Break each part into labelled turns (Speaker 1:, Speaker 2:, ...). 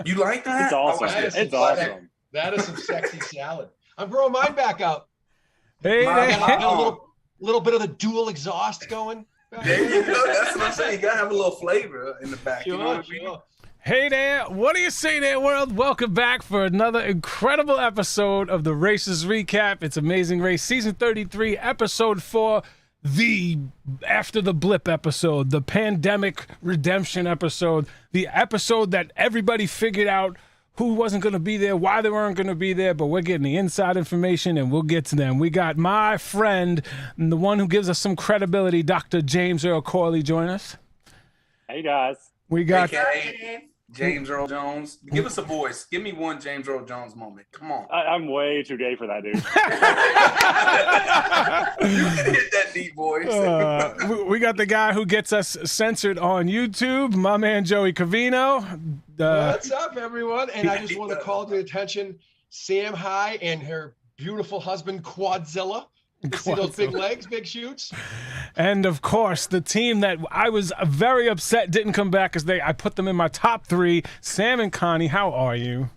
Speaker 1: You like that?
Speaker 2: It's awesome.
Speaker 3: It's awesome. That is some sexy salad. I'm growing mine back out.
Speaker 4: Hey,
Speaker 3: Got a little bit of the dual exhaust going.
Speaker 1: There you go. That's what I'm saying. You gotta have a little flavor in the back.
Speaker 3: Sure,
Speaker 1: you know what I mean?
Speaker 3: sure.
Speaker 4: Hey there, what do you say there, world? Welcome back for another incredible episode of the Races Recap. It's Amazing Race, Season 33, Episode 4, the After the Blip episode, the Pandemic Redemption episode, the episode that everybody figured out who wasn't going to be there, why they weren't going to be there, but we're getting the inside information, and we'll get to them. We got my friend, and the one who gives us some credibility, Dr. James Earl Corley, join us.
Speaker 2: Hey, guys.
Speaker 4: We got...
Speaker 1: AKA James Earl Jones. Give us a voice. Give me one James Earl Jones moment. Come on.
Speaker 2: I'm way too gay for that, dude.
Speaker 1: You can hit that deep voice.
Speaker 4: We got the guy who gets us censored on YouTube, my man Joey Cavino.
Speaker 3: What's up, everyone? And I just want to call to attention Sam High and her beautiful husband, Quadzilla. See those big legs, big shoots?
Speaker 4: And of course, the team that I was very upset didn't come back because I put them in my top 3. Sam and Connie, how are you?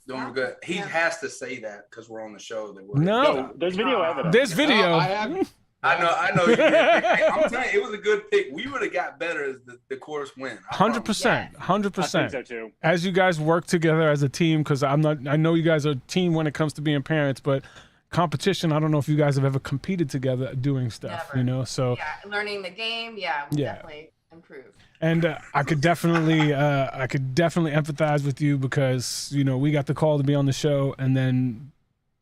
Speaker 1: Doing good. He has to say that because we're on the show.
Speaker 4: No,
Speaker 2: there's video evidence.
Speaker 4: There's video.
Speaker 1: I know. I'm telling you, it was a good pick. We would have got better as the course went.
Speaker 4: 100%. 100%.
Speaker 2: I think so too.
Speaker 4: As you guys work together as a team, because I know you guys are a team when it comes to being parents, but competition, I don't know if you guys have ever competed together doing stuff.
Speaker 5: Never.
Speaker 4: You know, so
Speaker 5: yeah, learning the game, definitely improved.
Speaker 4: And I could definitely empathize with you because we got the call to be on the show, and then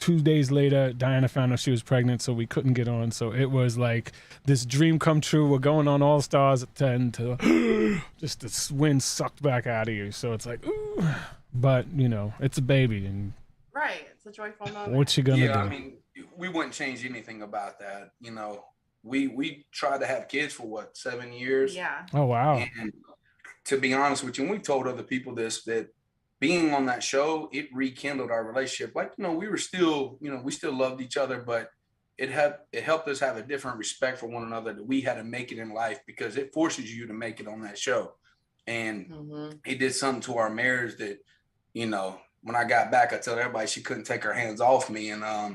Speaker 4: 2 days later Diana found out she was pregnant, so we couldn't get on. So it was like this dream come true. We're going on All Stars at 10 to just the wind sucked back out of you. So it's like, ooh, but it's a baby, and
Speaker 5: right, it's a joyful moment.
Speaker 4: What you gonna do?
Speaker 1: I mean, we wouldn't change anything about that. We tried to have kids for 7 years.
Speaker 5: Yeah.
Speaker 4: Oh wow.
Speaker 1: And to be honest with you, and we told other people this, that being on that show, it rekindled our relationship. Like, we were still, we still loved each other, but it helped us have a different respect for one another, that we had to make it in life because it forces you to make it on that show. And it did something to our marriage that, when I got back, I told everybody she couldn't take her hands off me. And
Speaker 4: I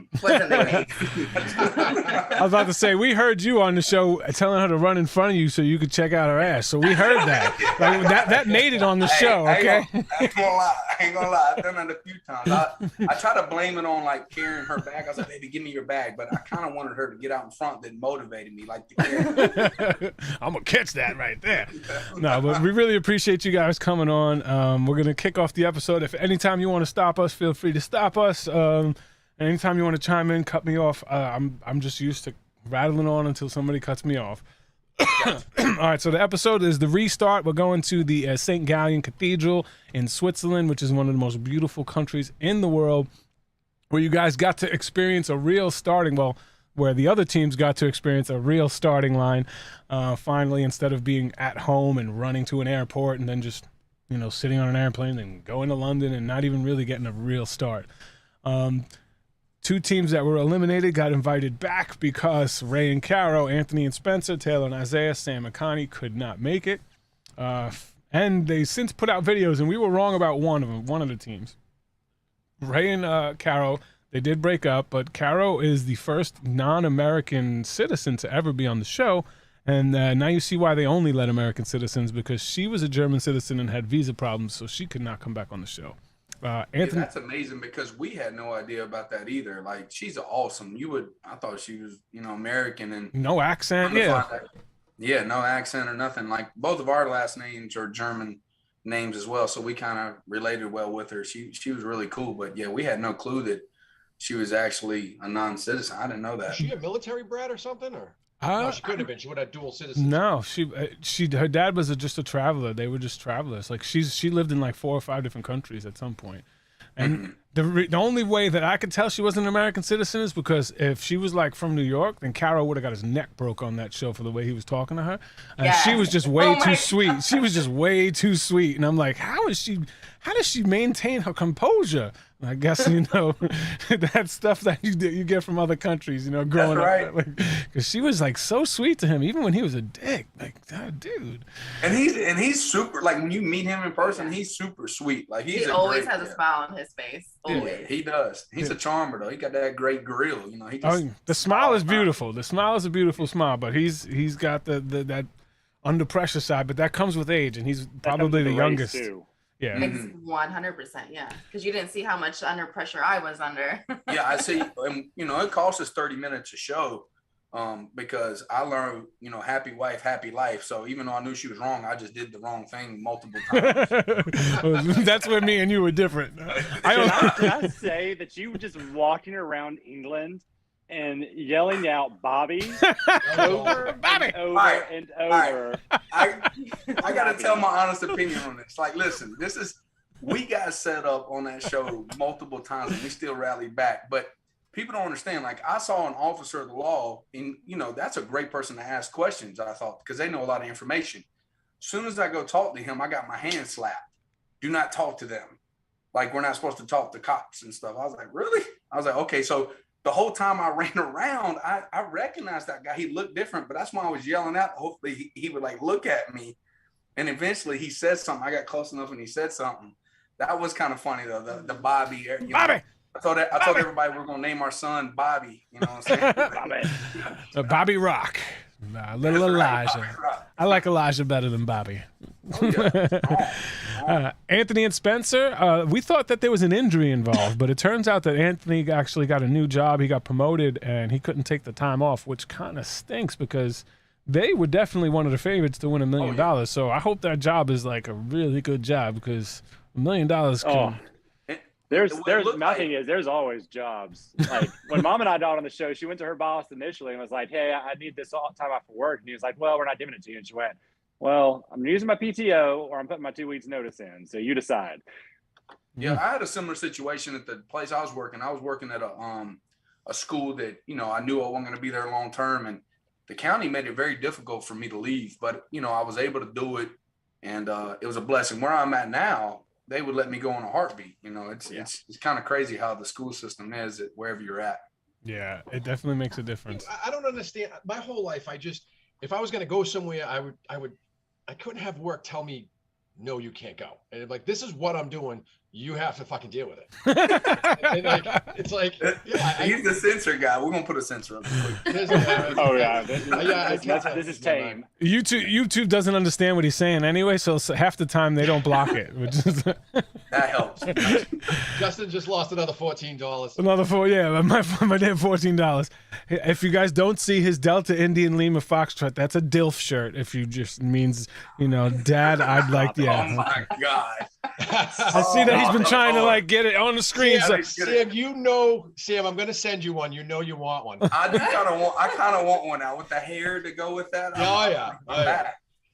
Speaker 4: was about to say, we heard you on the show telling her to run in front of you so you could check out her ass. So we heard that. Like, that made it on the show, okay?
Speaker 1: I ain't gonna lie. I've done that a few times. I try to blame it on like carrying her bag. I was like, baby, give me your bag. But I kind of wanted her to get out in front that motivated me, like to carry.
Speaker 4: I'm gonna catch that right there. No, but we really appreciate you guys coming on. We're gonna kick off the episode. If anytime you want to stop us, feel free to stop us. Anytime you want to chime in, cut me off. I'm just used to rattling on until somebody cuts me off. All right, so the episode is the restart. We're going to the St. Gallen Cathedral in Switzerland, which is one of the most beautiful countries in the world, where you guys got to experience a real starting, where the other teams got to experience a real starting line, finally, instead of being at home and running to an airport and then just sitting on an airplane and going to London and not even really getting a real start. 2 teams that were eliminated got invited back because Ray and Caro, Anthony and Spencer, Taylor and Isaiah, Sam and Connie could not make it. And they since put out videos, and we were wrong about one of the teams. Ray and Caro, they did break up, but Caro is the first non-American citizen to ever be on the show. And now you see why they only let American citizens, because she was a German citizen and had visa problems, so she could not come back on the show. Anthony,
Speaker 1: that's amazing because we had no idea about that either. Like, she's awesome. I thought she was, American and
Speaker 4: no accent.
Speaker 1: Yeah, no accent or nothing. Like, both of our last names are German names as well, so we kind of related well with her. She was really cool, but yeah, we had no clue that she was actually a non-citizen. I didn't know that.
Speaker 3: Is she a military brat or something, or? No, she couldn't have been. She would have dual citizenship.
Speaker 4: No, her dad was just a traveler. They were just travelers. Like, she lived in like 4 or 5 different countries at some point. And the only way that I could tell she wasn't an American citizen is because if she was like from New York, then Caro would have got his neck broke on that show for the way he was talking to her. And she was just way too sweet. She was just way too sweet. And I'm like, how does she maintain her composure? I guess, you know, that stuff that you get from other countries, you know, growing up. Because she was like so sweet to him, even when he was a dick. Like, that dude.
Speaker 1: And he's super, like when you meet him in person, he's super sweet. Like he
Speaker 5: always has a smile on his face. Always.
Speaker 1: Yeah, he does. He's a charmer though. He got that great grill, you know.
Speaker 4: The smile is beautiful. The smile is a beautiful smile, but he's got that under pressure side, but that comes with age, and he's probably the youngest.
Speaker 2: Too.
Speaker 4: Yeah.
Speaker 5: 100%, yeah. Because you didn't see how much under pressure I was under.
Speaker 1: Yeah, I see. And, you know, it costs us 30 minutes a show because I learned, you know, happy wife, happy life. So even though I knew she was wrong, I just did the wrong thing multiple times.
Speaker 4: That's where me and you were different.
Speaker 2: Can I say that you were just walking around England and yelling out Bobby over
Speaker 4: Bobby!
Speaker 2: and over and over.
Speaker 1: I got to tell my honest opinion on this. Like, listen, we got set up on that show multiple times and we still rallied back. But people don't understand. Like, I saw an officer of the law, and, you know, that's a great person to ask questions, I thought, because they know a lot of information. As soon as I go talk to him, I got my hand slapped. Do not talk to them. Like, we're not supposed to talk to cops and stuff. I was like, really? I was like, okay, so the whole time I ran around, I recognized that guy. He looked different, but that's why I was yelling out. Hopefully he would like look at me. And eventually he said something. I got close enough and he said something. That was kind of funny though. The Bobby. You know,
Speaker 4: Bobby.
Speaker 1: I told everybody we're gonna name our son Bobby. You know what I'm saying?
Speaker 4: Bobby Rock. Little Elijah. Right. I like Elijah better than Bobby.
Speaker 1: Oh, yeah.
Speaker 4: Anthony and Spencer, we thought that there was an injury involved, but it turns out that Anthony actually got a new job. He got promoted, and he couldn't take the time off, which kind of stinks because they were definitely one of the favorites to win $1 million. Yeah. So I hope that job is like a really good job because $1 million can...
Speaker 2: There's always jobs. Like when Mom and I got on the show, she went to her boss initially and was like, "Hey, I need this all time off for work." And he was like, "Well, we're not giving it to you." And she went, "Well, I'm using my PTO or I'm putting my 2 weeks notice in. So you decide."
Speaker 1: Yeah, I had a similar situation at the place I was working. I was working at a school that, you know, I knew I wasn't going to be there long term, and the county made it very difficult for me to leave. But, you know, I was able to do it, and it was a blessing. Where I'm at now, they would let me go in a heartbeat. You know, it's kind of crazy how the school system is at wherever you're at.
Speaker 4: Yeah, it definitely makes a difference.
Speaker 3: I don't understand. My whole life, if I was going to go somewhere, I couldn't have work tell me, no, you can't go. And like, this is what I'm doing. You have to fucking deal with it. And like, it's like,
Speaker 1: he's the censor guy. We're gonna put a censor up.
Speaker 2: Oh yeah, this is tame.
Speaker 4: YouTube doesn't understand what he's saying anyway, so half the time they don't block it. Which is
Speaker 1: that helps.
Speaker 3: Justin just lost another $14.
Speaker 4: Another my damn $14. If you guys don't see his Delta Indian Lima Foxtrot, that's a DILF shirt. If you just means, you know, Dad, I'd like
Speaker 1: Oh my God.
Speaker 4: I see that he's been trying to like get it on the screen.
Speaker 3: Sam, I'm gonna send you one. You know you want one.
Speaker 1: I kind of want one now with the hair to go with that.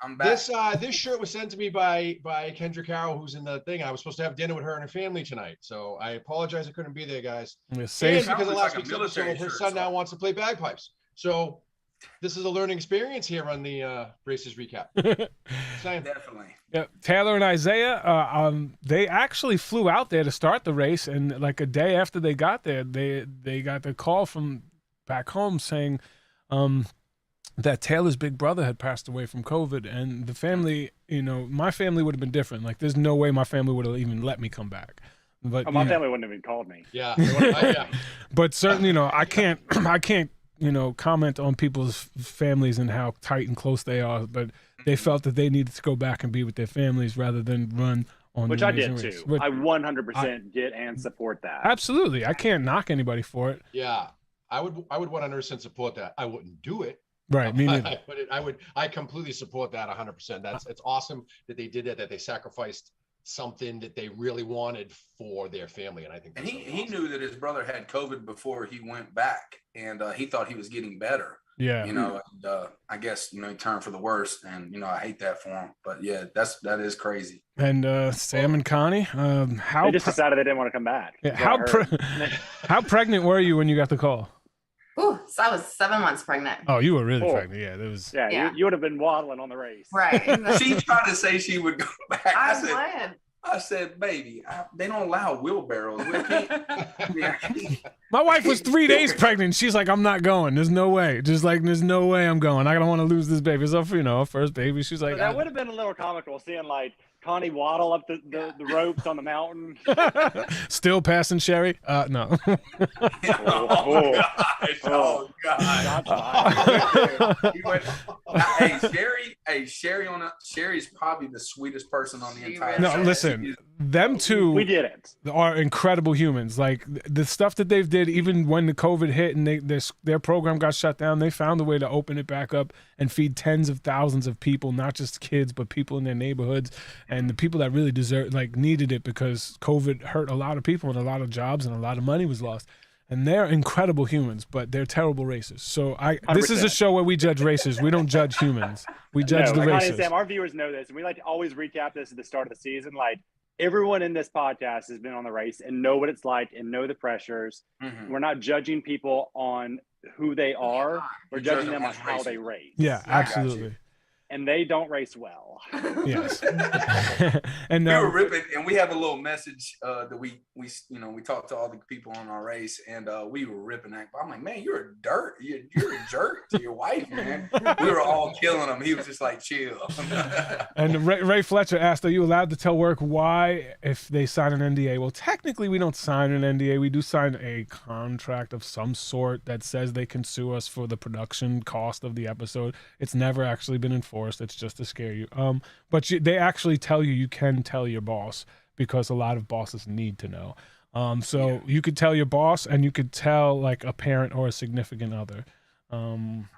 Speaker 1: I'm back.
Speaker 3: This shirt was sent to me by Kendra Carroll, who's in the thing. I was supposed to have dinner with her and her family tonight, so I apologize I couldn't be there, guys.
Speaker 4: Because
Speaker 3: of last week's episode, her son now wants to play bagpipes. So this is a learning experience here on the races recap.
Speaker 1: Definitely.
Speaker 4: Yeah, Taylor and Isaiah, they actually flew out there to start the race, and like a day after they got there, they got the call from back home saying that Taylor's big brother had passed away from COVID, and the family, you know, my family would have been different. Like, there's no way my family would have even let me come back. But
Speaker 2: my family wouldn't have even called me.
Speaker 3: Yeah.
Speaker 4: But certainly, you know, I can't, you know, comment on people's families and how tight and close they are, but they felt that they needed to go back and be with their families rather than run on
Speaker 2: which
Speaker 4: the
Speaker 2: I did
Speaker 4: race.
Speaker 2: too. I 100% get and support that.
Speaker 4: Absolutely. I can't knock anybody for it.
Speaker 3: Yeah. I would 100% support that. I wouldn't do it.
Speaker 4: Right. Me neither.
Speaker 3: I completely support that 100%. It's awesome that they did that they sacrificed something that they really wanted for their family. And I think
Speaker 1: that's he knew that his brother had COVID before he went back, and he thought he was getting better.
Speaker 4: Yeah.
Speaker 1: You know, and, I guess, you know, he turned for the worst, and, you know, I hate that for him. But yeah, that is crazy.
Speaker 4: And Sam and Connie,
Speaker 2: they just decided they didn't want to come back.
Speaker 4: Yeah, how pregnant were you when you got the call?
Speaker 5: Ooh, so I was 7 months pregnant.
Speaker 4: Oh, you were really pregnant. Yeah, there was.
Speaker 2: Yeah. You would have been waddling on the race.
Speaker 5: Right.
Speaker 1: She tried to say she would go back.
Speaker 5: I
Speaker 1: I said, baby, they don't allow wheelbarrows. We can't.
Speaker 4: My wife was 3 days pregnant. She's like, I'm not going. There's no way. Just like, there's no way I'm going. I don't want to lose this baby. So, her first baby, she's like,
Speaker 2: so that would have been a little comical seeing like Connie waddle up the ropes on the mountain.
Speaker 4: Still passing Cherie? No.
Speaker 1: Oh God. Sherry's probably the sweetest person on the entire
Speaker 4: No,
Speaker 1: show.
Speaker 4: listen, them two
Speaker 2: We did it.
Speaker 4: are incredible humans. Like the stuff that they've did, even when the COVID hit and their program got shut down, they found a way to open it back up and feed tens of thousands of people, not just kids, but people in their neighborhoods and the people that really needed it, because COVID hurt a lot of people and a lot of jobs and a lot of money was lost. And they're incredible humans, but they're terrible racists. So this is a show where we judge races. We don't judge humans. We judge the
Speaker 2: Connie
Speaker 4: races.
Speaker 2: and Sam, our viewers know this, and we like to always recap this at the start of the season. Like, everyone in this podcast has been on the race and know what it's like and know the pressures.
Speaker 1: Mm-hmm.
Speaker 2: We're not judging people on who they are. We're judging them on how they race.
Speaker 4: Yeah, absolutely.
Speaker 2: And they don't race well.
Speaker 4: Yes. And
Speaker 1: we were ripping, and we have a little message that we talked to all the people on our race, and we were ripping that. I'm like, man, you're a jerk to your wife, man. We were all killing him. He was just like, chill.
Speaker 4: And Ray Fletcher asked, are you allowed to tell work why if they sign an NDA? Well, technically we don't sign an NDA. We do sign a contract of some sort that says they can sue us for the production cost of the episode. It's never actually been enforced. It's just to scare you. But they actually tell you can tell your boss, because a lot of bosses need to know. So you could tell your boss, and you could tell like a parent or a significant other.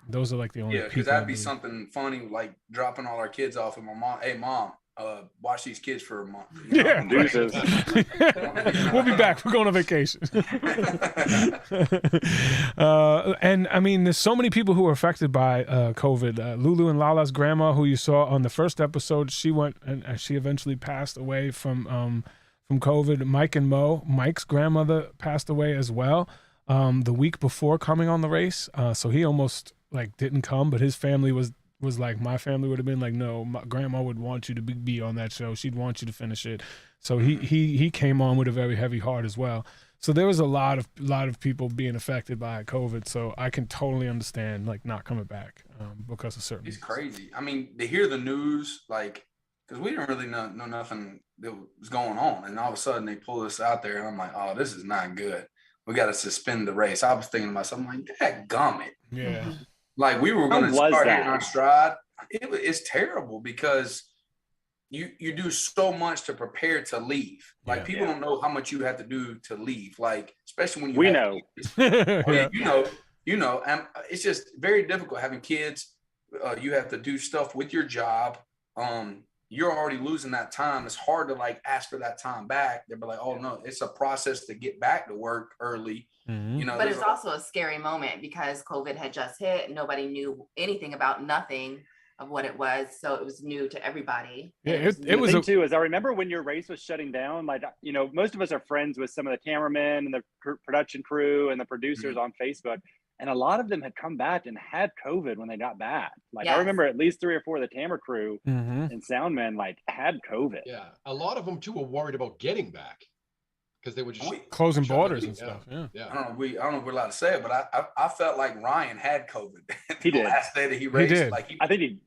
Speaker 4: Those are like the only people.
Speaker 1: Because that'd be something funny, like dropping all our kids off, and my mom, hey mom, watch these kids for a month.
Speaker 4: Yeah, we'll be back. We're going on vacation. And I mean, there's so many people who are affected by COVID. Lulu and Lala's grandma, who you saw on the first episode, she went and she eventually passed away from COVID. Mike and Mo, Mike's grandmother, passed away as well the week before coming on the race. So he almost like didn't come, but his family was like, my family would have been like, no, my grandma would want you to be on that show. She'd want you to finish it. So he came on with a very heavy heart as well. So there was a lot of people being affected by COVID. So I can totally understand like not coming back because of certain.
Speaker 1: It's crazy. I mean, to hear the news, like, because we didn't really know nothing that was going on, and all of a sudden they pull this out there, and I'm like, oh, this is not good. We got to suspend the race. I was thinking to myself, I'm like, dadgummit.
Speaker 4: Yeah.
Speaker 1: Like we were going to start hitting our stride. It's terrible because you do so much to prepare to leave. Like people don't know how much you have to do to leave. Like especially when you
Speaker 2: know.
Speaker 1: You know, and it's just very difficult having kids. You have to do stuff with your job. You're already losing that time. It's hard to like ask for that time back. They'll be like, oh no, it's a process to get back to work early.
Speaker 4: Mm-hmm.
Speaker 1: You know,
Speaker 5: but it's also a scary moment because COVID had just hit. Nobody knew anything about nothing of what it was. So it was new to everybody.
Speaker 4: Yeah, it was
Speaker 2: too, is I remember when your race was shutting down, like, you know, most of us are friends with some of the cameramen and the production crew and the producers on Facebook. And a lot of them had come back and had COVID when they got back. Like I remember at least 3 or 4 of the camera crew and soundmen like had COVID.
Speaker 3: Yeah. A lot of them too were worried about getting back because they were just
Speaker 4: closing borders and stuff. Yeah.
Speaker 1: I don't know if we're allowed to say it, but I felt like Ryan had COVID.
Speaker 2: He did.
Speaker 1: The last day that he raced.
Speaker 4: He did.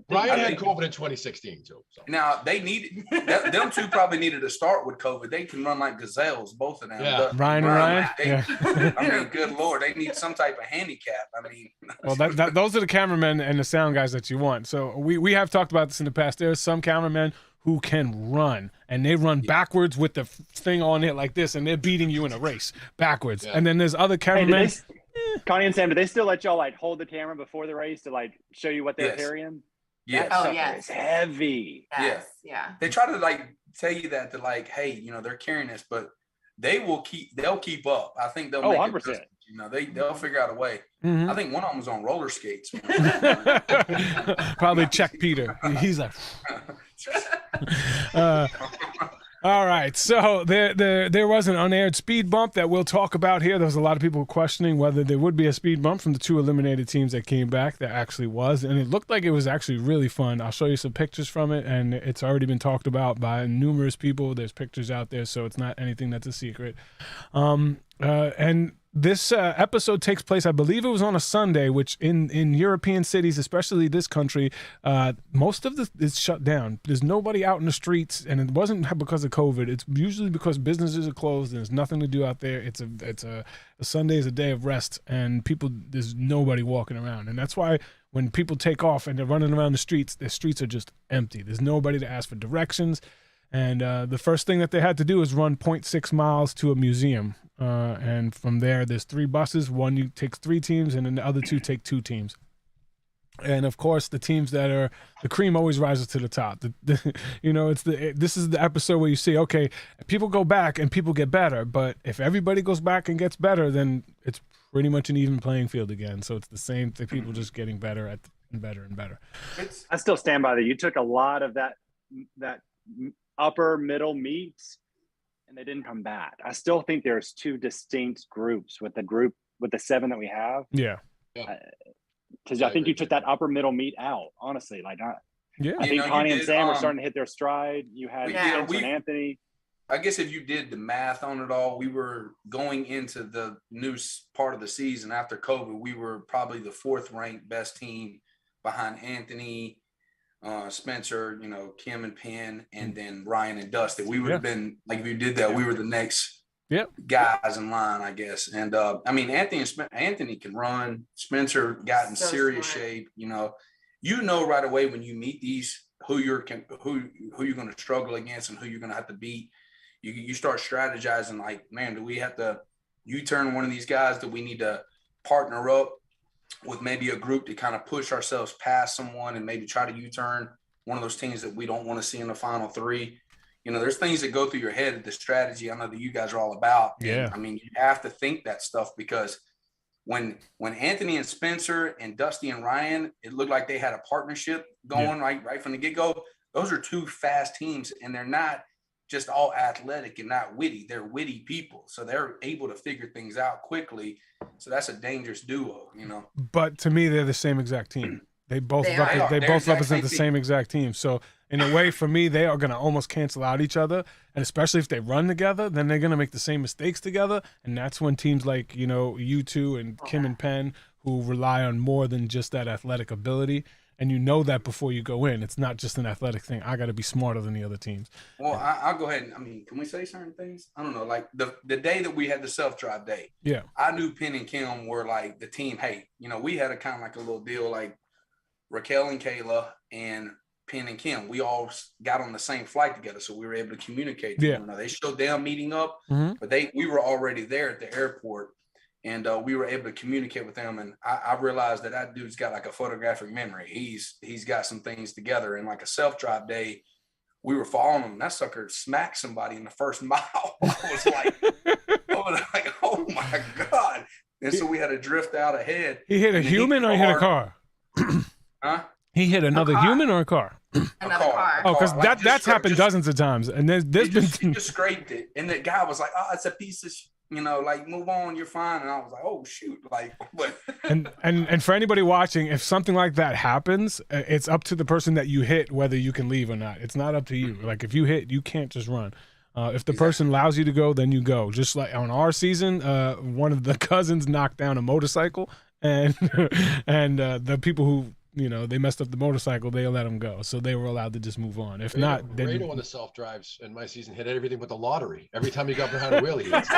Speaker 3: Ryan had COVID in 2016 too. So.
Speaker 1: Now they needed them two probably needed to start with COVID. They can run like gazelles, both of them.
Speaker 3: Yeah.
Speaker 4: Ryan and Ryan.
Speaker 1: I mean, good Lord, they need some type of handicap. I mean,
Speaker 4: well, those are the cameramen and the sound guys that you want. So we have talked about this in the past. There are some cameramen who can run, and they run backwards with the thing on it like this, and they're beating you in a race backwards. Yeah. And then there's other cameramen.
Speaker 2: Connie and Sam, do they still let y'all like hold the camera before the race to like show you what they're carrying?
Speaker 1: Yes.
Speaker 5: Oh, yes.
Speaker 2: It's heavy.
Speaker 5: Yes. Yeah.
Speaker 1: They try to like tell you that they're like, hey, you know, they're carrying this, but they'll keep up. I think they'll make
Speaker 2: 100%.
Speaker 1: it. You know, they'll figure out a way.
Speaker 4: Mm-hmm.
Speaker 1: I think one of them was on roller skates.
Speaker 4: Probably check Peter. He's like All right, so there was an unaired speed bump that we'll talk about here. There was a lot of people questioning whether there would be a speed bump from the 2 eliminated teams that came back. There actually was, and it looked like it was actually really fun. I'll show you some pictures from it, and it's already been talked about by numerous people. There's pictures out there, so it's not anything that's a secret. And this episode takes place, I believe it was on a Sunday, which in European cities, especially this country, most of this is shut down. There's nobody out in the streets, and it wasn't because of COVID. It's usually because businesses are closed and there's nothing to do out there. It's a Sunday is a day of rest, and there's nobody walking around. And that's why when people take off and they're running around the streets are just empty. There's nobody to ask for directions. And the first thing that they had to do is run 0.6 miles to a museum. And from there, there's 3 buses. One takes 3 teams, and then the other 2 take 2 teams. And of course, the teams that are the cream always rises to the top. This is the episode where you see, okay, people go back and people get better, but if everybody goes back and gets better, then it's pretty much an even playing field again. So it's the same thing. People just getting better and better and better.
Speaker 2: I still stand by that. You took a lot of that upper middle meets, and they didn't come back. I still think there's 2 distinct groups with the 7 that we have.
Speaker 4: Yeah.
Speaker 2: Because I think you took that upper middle meet out, honestly. I think Connie and Sam were starting to hit their stride. You had Spencer and Anthony.
Speaker 1: I guess if you did the math on it all, we were going into the new part of the season after COVID. We were probably the 4th ranked best team behind Anthony, Spencer, Kim and Penn, and then Ryan and Dustin. We would have been, like, if you did that, we were the next guys in line, I guess. And Anthony can run. Spencer got in serious shape. Right away when you meet these who you're going to struggle against and who you're going to have to beat. You start strategizing, like, man, do we have to U-turn one of these guys? Do we need to partner up with maybe a group to kind of push ourselves past someone and maybe try to U-turn one of those teams that we don't want to see in the final 3? There's things that go through your head, the strategy I know that you guys are all about.
Speaker 4: Yeah.
Speaker 1: And, you have to think that stuff, because when Anthony and Spencer and Dusty and Ryan, it looked like they had a partnership going right from the get-go. Those are 2 fast teams, and they're not just all athletic and not witty. They're witty people, so they're able to figure things out quickly. So that's a dangerous duo,
Speaker 4: But to me, they're the same exact team. They both represent the same exact team. So in a way, for me, they are going to almost cancel out each other. And especially if they run together, then they're going to make the same mistakes together. And that's when teams like, you 2 and Kim and Penn, who rely on more than just that athletic ability. And that before you go in. It's not just an athletic thing. I got to be smarter than the other teams.
Speaker 1: Well, I'll go ahead. Can we say certain things? I don't know. Like the day that we had the self-drive day, I knew Penn and Kim were like the team. Hey, we had a kind of like a little deal, like Raquel and Kayla and Penn and Kim. We all got on the same flight together, so we were able to communicate. They showed them meeting up, but we were already there at the airport. And we were able to communicate with them. And I realized that dude's got like a photographic memory. He's got some things together. And like a self-drive day, we were following him. That sucker smacked somebody in the first mile. I was like, oh my God. And so we had to drift out ahead.
Speaker 4: He hit a human or he hit a car?
Speaker 1: Huh?
Speaker 4: He hit another human or a car?
Speaker 5: Another car.
Speaker 4: Oh, because that's happened dozens of times. And there's been.
Speaker 1: He just scraped it. And the guy was like, oh, it's a piece of like, move on, you're fine. And I was like, oh shoot, like, what?
Speaker 4: and for anybody watching, if something like that happens, it's up to the person that you hit whether you can leave or not. It's not up to you. Like, if you hit, you can't just run. If the person allows you to go, then you go. Just like on our season, one of the cousins knocked down a motorcycle, and the people who they messed up the motorcycle, they let them go, so they were allowed to just move on. If not, then
Speaker 3: Rado on the self drives in my season hit everything with the lottery. Every time he got behind a wheel, he hits.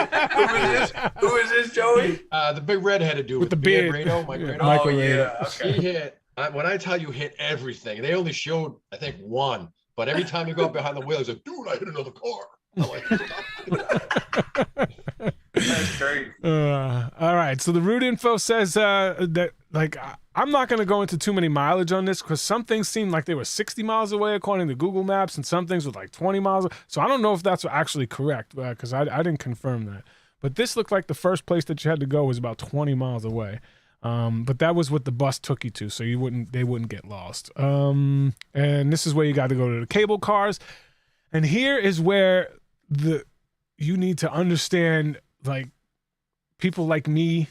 Speaker 1: Who is this, Joey?
Speaker 3: The big redheaded dude
Speaker 4: with the beard.
Speaker 3: Rado,
Speaker 4: Michael Rado.
Speaker 1: Okay.
Speaker 3: He hit. When I tell you hit everything, they only showed I think 1, but every time he got behind the wheel, he's like, dude, I hit another car. I'm like,
Speaker 1: that's crazy.
Speaker 4: All right, so the route info says that, like, I'm not going to go into too many mileage on this because some things seem like they were 60 miles away according to Google Maps, and some things were like 20 miles. So I don't know if that's actually correct because I didn't confirm that. But this looked like the first place that you had to go was about 20 miles away. But that was what the bus took you to, so they wouldn't get lost. And this is where you got to go to the cable cars. And here is where you need to understand, like, people like me,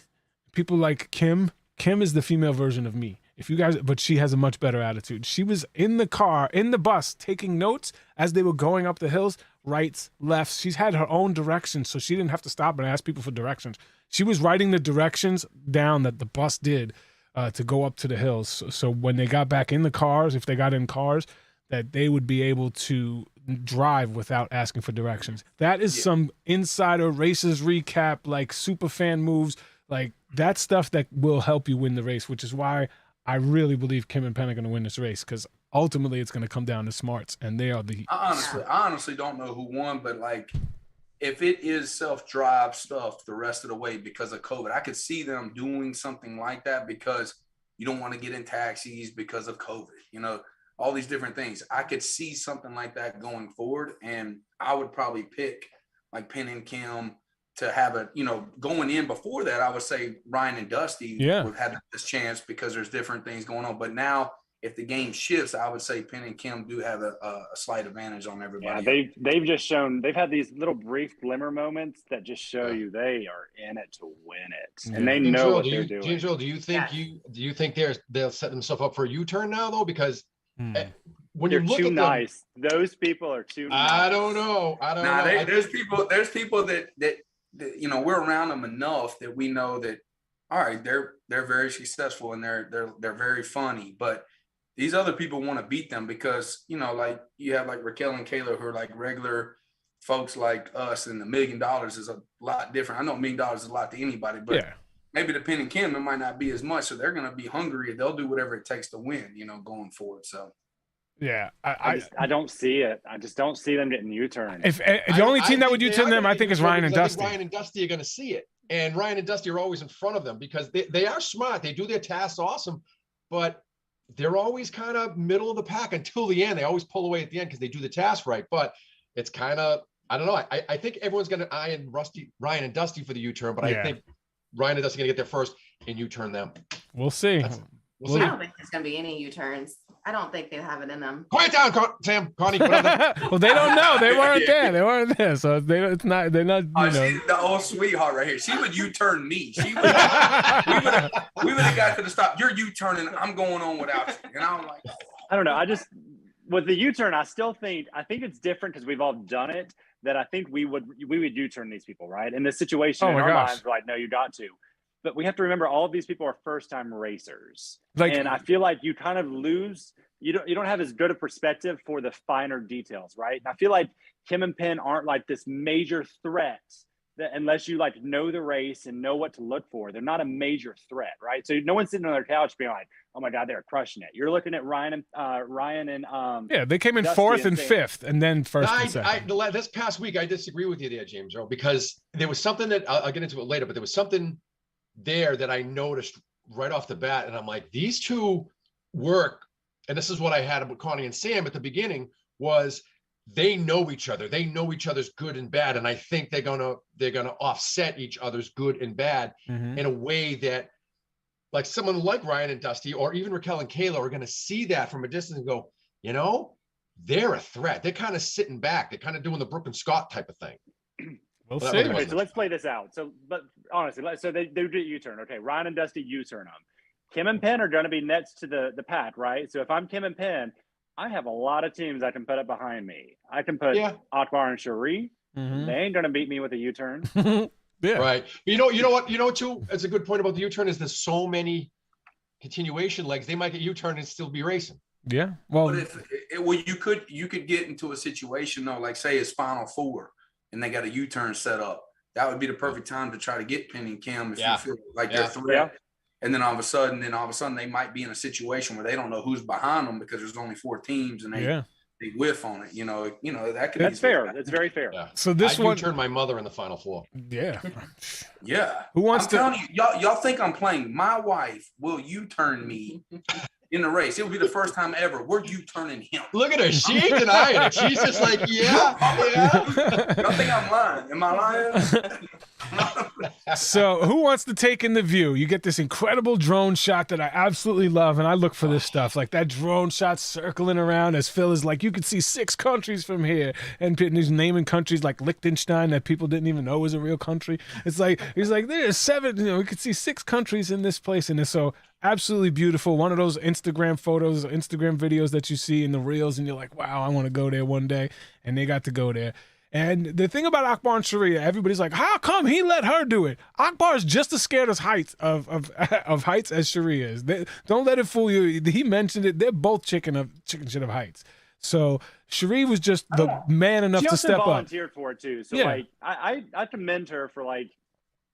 Speaker 4: people like Kim. Kim is the female version of me. But she has a much better attitude. She was in the bus, taking notes as they were going up the hills, rights, lefts. She's had her own directions, so she didn't have to stop and ask people for directions. She was writing the directions down that the bus did to go up to the hills. So when they got back in the cars, if they got in cars, that they would be able to drive without asking for directions. That is some insider races recap, like super fan moves, like that stuff that will help you win the race, which is why I really believe Kim and Penn are going to win this race, because ultimately it's going to come down to smarts, and they are the.
Speaker 1: I honestly don't know who won, but like, if it is self-drive stuff the rest of the way because of COVID, I could see them doing something like that because you don't want to get in taxis because of COVID, you know, all these different things. I could see something like that going forward, and I would probably pick like Penn and Kim to have a, you know, going in before that, I would say Ryan and Dusty would have this chance because there's different things going on. But now, if the game shifts, I would say Penn and Kim do have a slight advantage on everybody.
Speaker 2: Yeah, they've just shown, they've had these little brief glimmer moments that just show you they are in it to win it, and they know what they're doing.
Speaker 3: James Earl, do you think they'll set themselves up for a U-turn now though? Because when
Speaker 2: they're
Speaker 3: you look
Speaker 2: too
Speaker 3: at
Speaker 2: nice, those people are too nice.
Speaker 3: I don't know.
Speaker 1: There's people that you know, we're around them enough that we know that, all right, they're very successful and they're very funny, but these other people want to beat them because, you know, like you have like Raquel and Kayla who are like regular folks like us, and $1 million is a lot different. I know $1 million is a lot to anybody, but maybe the Penn and Kim, it might not be as much. So they're going to be hungry. They'll do whatever it takes to win, you know, going forward. So.
Speaker 4: Yeah,
Speaker 2: I don't see it. I just don't see them getting U-turned.
Speaker 4: If the only team that would U-turn them, I think, is Ryan and Dusty.
Speaker 3: Ryan and Dusty are going to see it, and Ryan and Dusty are always in front of them because they are smart. They do their tasks awesome, but they're always kind of middle of the pack until the end. They always pull away at the end because they do the task right. But it's kind of, I don't know. I think everyone's going to eye Ryan and Dusty for the U-turn, but I think Ryan and Dusty are going to get there first and U-turn them.
Speaker 4: We'll see.
Speaker 5: I don't think there's going to be any U-turns. I don't think they have it in them.
Speaker 3: Quiet down, Sam. Connie.
Speaker 4: Well, they don't know. They weren't there. They weren't there. So they're not. You know.
Speaker 1: She's the old sweetheart right here. She would U-turn me. We would have got to the stop. You're U-turning. I'm going on without you. And I'm like,
Speaker 2: I don't know. I just with the U-turn, I think it's different because we've all done it. That I think we would U-turn these people, right? In this situation, in our minds, we're like, no, you got to. But we have to remember all of these people are first-time racers, and I feel like you kind of lose. You don't have as good a perspective for the finer details, right? And I feel like Kim and Penn aren't like this major threat that unless you like know the race and know what to look for, they're not a major threat, right? So no one's sitting on their couch being like, "Oh my God, they're crushing it." You're looking at Ryan and
Speaker 4: they came in
Speaker 2: Dusty
Speaker 4: fourth and fifth, and then first and second.
Speaker 3: This past week, I disagree with you there, James Earl, because there was something that I'll get into it later, but there was something there that I noticed right off the bat, and I'm like, these two work, and this is what I had with Connie and Sam at the beginning, was they know each other. They know each other's good and bad, and I think they're gonna offset each other's good and bad in a way that, like someone like Ryan and Dusty, or even Raquel and Kayla, are gonna see that from a distance and go, you know, they're a threat. They're kind of sitting back. They're kind of doing the Brooke and Scott type of thing.
Speaker 4: We'll see.
Speaker 2: Okay, so let's play this out. So, but honestly, so they do U-turn. Okay, Ryan and Dusty U-turn them. Kim and Penn are going to be next to the pack, right? So if I'm Kim and Penn, I have a lot of teams I can put up behind me. I can put Akbar and Cherie. They ain't going to beat me with a U-turn.
Speaker 3: Right. But you know what, too, it's a good point about the U-turn is there's so many continuation legs. They might get U-turn and still be racing.
Speaker 4: Yeah. Well,
Speaker 1: but you could get into a situation though, like say it's Final Four, and they got a U-turn set up. That would be the perfect time to try to get Penn and Kim if you feel like they're a threat. And then all of a sudden they might be in a situation where they don't know who's behind them because there's only 4 teams and they whiff on it. You know that could.
Speaker 2: That's fair. That's very fair.
Speaker 3: Yeah.
Speaker 4: So this
Speaker 3: one turned my mother in the Final Four.
Speaker 4: Yeah.
Speaker 1: Yeah.
Speaker 4: Who wants to?
Speaker 1: I'm telling you, y'all think I'm playing? My wife will U-turn me in the race. It will be the first time ever. We're U-turning him.
Speaker 3: Look at her. She ain't denying it. She's just like, yeah.
Speaker 1: Y'all think I'm lying? Am I lying?
Speaker 4: So who wants to take in the view? You get this incredible drone shot that I absolutely love, and I look for this stuff. Like that drone shot circling around as Phil is like, you could see 6 countries from here. And he's naming countries like Liechtenstein that people didn't even know was a real country. It's like, he's like, there's 7, we could see 6 countries in this place. And it's so absolutely beautiful. One of those Instagram photos, Instagram videos that you see in the reels, and you're like, wow, I want to go there one day. And they got to go there. And the thing about Akbar and Cherie, everybody's like, how come he let her do it? Akbar is just as scared of heights of heights as Cherie is. Don't let it fool you. He mentioned it. They're both chicken shit of heights. So Cherie was just the man enough to step up.
Speaker 2: She also volunteered for it too. So like, I commend her for like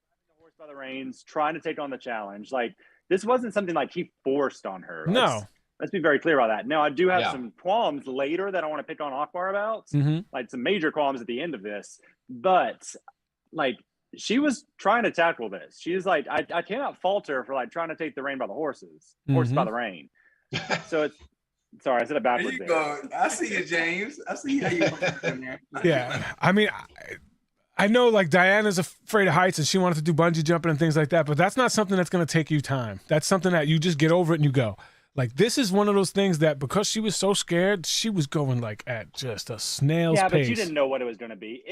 Speaker 2: having the horse by the reins, trying to take on the challenge. Like this wasn't something like he forced on her.
Speaker 4: No.
Speaker 2: Let's be very clear about that. Now, I do have some qualms later that I want to pick on Akbar about, like some major qualms at the end of this. But like, she was trying to tackle this. She's like, I cannot fault her for like trying to take the rein by the horses, horse by the rein. So it's sorry, I said it backwards.
Speaker 1: There you go. I see you, James. I see how you in there.
Speaker 4: Yeah, I mean, I know like Diana's afraid of heights and she wanted to do bungee jumping and things like that, but that's not something that's going to take you time. That's something that you just get over it and you go. Like, this is one of those things that because she was so scared, she was going like at just a snail's pace.
Speaker 2: Yeah, but you didn't know what it was going to be.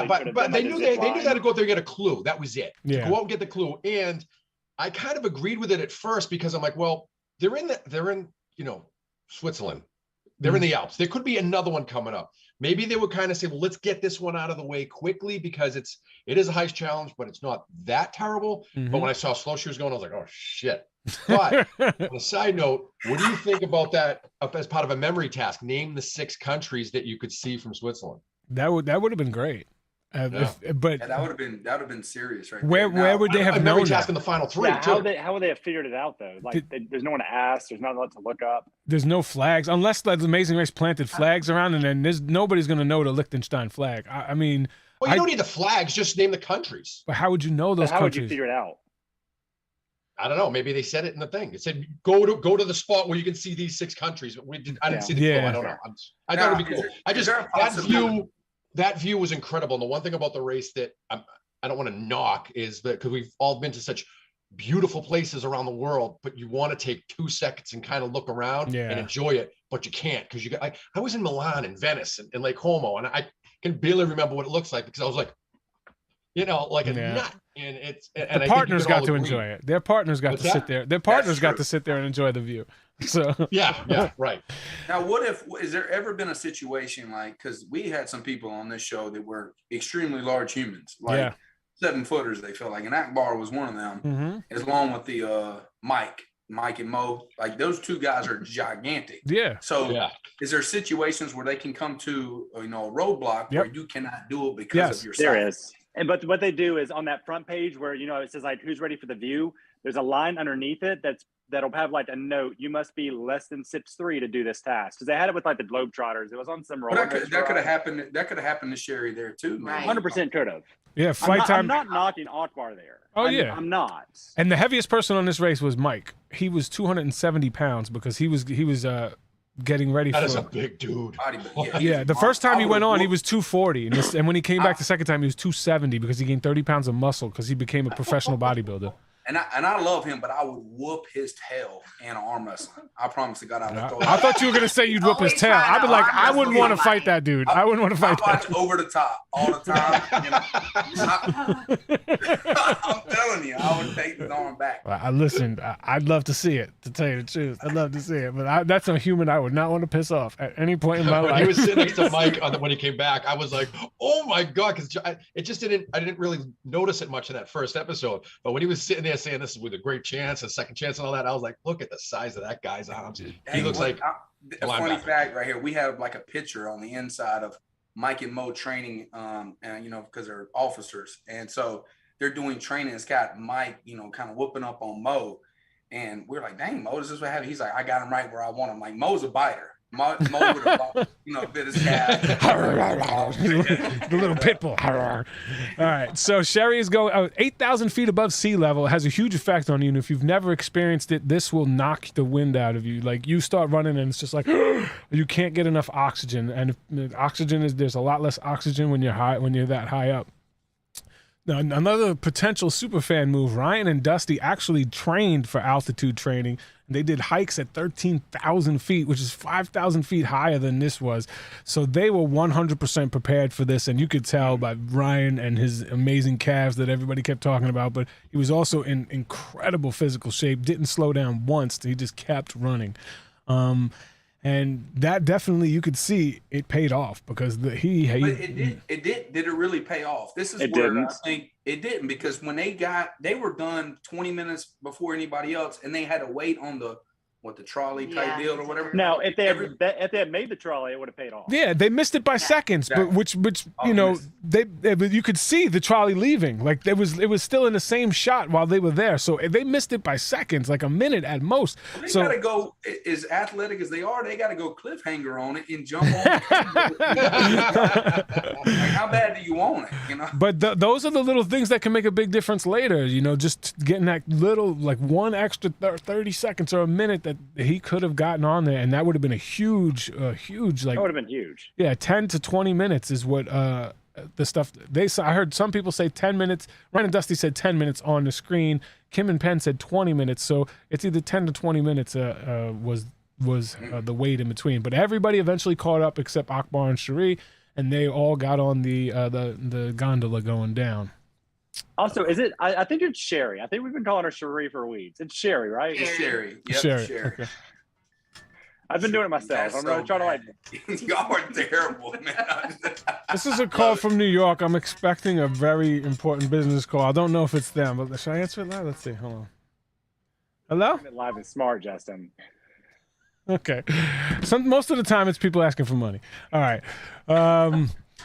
Speaker 3: But they knew they knew that to go there and get a clue. That was it.
Speaker 4: Yeah.
Speaker 3: To go out and get the clue. And I kind of agreed with it at first because I'm like, well, they're in Switzerland. They're in the Alps. There could be another one coming up. Maybe they would kind of say, well, let's get this one out of the way quickly because it is a heights challenge, but it's not that terrible. But when I saw slow shoes going, I was like, oh shit. But on a side note, what do you think about that as part of a memory task? Name the 6 countries that you could see from Switzerland.
Speaker 4: That would have been great. But
Speaker 1: that would have been serious, right?
Speaker 4: Where would they have known
Speaker 3: task in the final 3?
Speaker 2: Yeah, how would they have figured it out though? Like there's no one to ask. There's not a lot to look up.
Speaker 4: There's no flags unless the Amazing Race planted flags around, and then nobody's going to know the Liechtenstein flag. I mean,
Speaker 3: well, you don't need the flags. Just name the countries.
Speaker 4: But how would you know those countries?
Speaker 2: How would you figure it out?
Speaker 3: I don't know. Maybe they said it in the thing. It said go to the spot where you can see these 6 countries. But I didn't see the clue. I don't know. I thought it'd be cool. I just that view was incredible. And the one thing about the race that I don't want to knock is that because we've all been to such beautiful places around the world, but you want to take 2 seconds and kind of look around and enjoy it, but you can't because you got. I was in Milan and Venice and Lake Como, and I can barely remember what it looks like because I was like, like a nut. And
Speaker 4: the partners got to enjoy it. Their partners got to sit there. Their partners got to sit there and enjoy the view. So
Speaker 3: yeah, right.
Speaker 1: Now, is there ever been a situation like, because we had some people on this show that were extremely large humans, like 7-footers, they felt like, and Akbar was one of them, as long with the Mike and Mo, like those 2 guys are gigantic.
Speaker 4: Yeah.
Speaker 1: So is there situations where they can come to a roadblock where you cannot do it because of your size?
Speaker 2: There is. But what they do is on that front page where, it says like, who's ready for the view? There's a line underneath it that'll have like a note. You must be less than 6'3" to do this task. Because they had it with like the Globetrotters. It was on some roller.
Speaker 1: That could have happened. That could have happened to Cherie there too.
Speaker 5: Right.
Speaker 2: 100% could have.
Speaker 4: Yeah,
Speaker 2: I'm not knocking Akbar there. I'm not.
Speaker 4: And the heaviest person on this race was Mike. He was 270 pounds because he was getting ready
Speaker 3: that is a big dude.
Speaker 4: The first time he went on, he was 240. And when he came back the second time, he was 270 because he gained 30 pounds of muscle because he became a professional bodybuilder.
Speaker 1: And I love him, but I would whoop his tail in arm wrestling. I promise to God, I would throw it.
Speaker 4: I thought you were gonna say you'd whoop his tail. I'd be like, I wouldn't want to fight that dude. I wouldn't want to fight that.
Speaker 1: I watch Over the Top all the time. I'm telling you, I would take his arm back.
Speaker 4: Well, I listened. I'd love to see it. To tell you the truth, I'd love to see it. But that's a human I would not want to piss off at any point in my life.
Speaker 3: When he was sitting next to Mike when he came back, I was like, oh my God, because it just didn't. I didn't really notice it much in that first episode. But when he was sitting there saying this is with a great chance, a second chance, and all that, I was like, look at the size of that guy's arms. He looks like
Speaker 1: a funny fact right here. We have like a picture on the inside of Mike and Mo training, and because they're officers, and so they're doing training. It's got Mike, kind of whooping up on Mo, and we're like, dang, Mo, this is what happened. He's like, I got him right where I want him. Like Mo's a biter. Mo would have bit his cat.
Speaker 4: The little pit bull. All right. So Cherie is going 8,000 feet above sea level. It has a huge effect on you. And if you've never experienced it, this will knock the wind out of you. Like you start running and it's just like you can't get enough oxygen. And there's a lot less oxygen when you're that high up. Another potential superfan move, Ryan and Dusty actually trained for altitude training. They did hikes at 13,000 feet, which is 5,000 feet higher than this was. So they were 100% prepared for this, and you could tell by Ryan and his amazing calves that everybody kept talking about, but he was also in incredible physical shape, didn't slow down once. He just kept running. And that definitely, you could see it paid off because
Speaker 1: But it did it really pay off? This is where I think it didn't, because when they were done 20 minutes before anybody else, and they had to wait on the trolley type deal or whatever.
Speaker 2: Now, if they had made the trolley, it would have paid off.
Speaker 4: Yeah, they missed it by seconds, but which you know, you could see the trolley leaving. Like it was still in the same shot while they were there. So they missed it by seconds, like a minute at most.
Speaker 1: They
Speaker 4: so
Speaker 1: gotta go, as athletic as they are, they gotta go cliffhanger on it and jump on it. Like, how bad do you want it? You know.
Speaker 4: But those are the little things that can make a big difference later. You know, just getting that little, like one extra 30 seconds or a minute that he could have gotten on there, and that would have been a huge like.
Speaker 2: That would have been huge.
Speaker 4: Yeah, 10 to 20 minutes is what the stuff I heard some people say 10 minutes. Ryan and Dusty said 10 minutes on the screen. Kim and Penn said 20 minutes. So it's either 10 to 20 minutes was the wait in between. But everybody eventually caught up except Akbar and Cherie, and they all got on the gondola going down.
Speaker 2: Also, is it? I think it's Cherie. I think we've been calling her Cherie for weeks. It's Cherie, right?
Speaker 1: It's Cherie. Yep,
Speaker 4: Cherie. Okay.
Speaker 2: I've been doing it myself. I'm really trying to like.
Speaker 1: Y'all are terrible, man.
Speaker 4: This is a call from New York. I'm expecting a very important business call. I don't know if it's them, but should I answer it live? Let's see. Hold on. Hello?
Speaker 2: Live and smart, Justin.
Speaker 4: Okay. Most of the time, it's people asking for money. All right.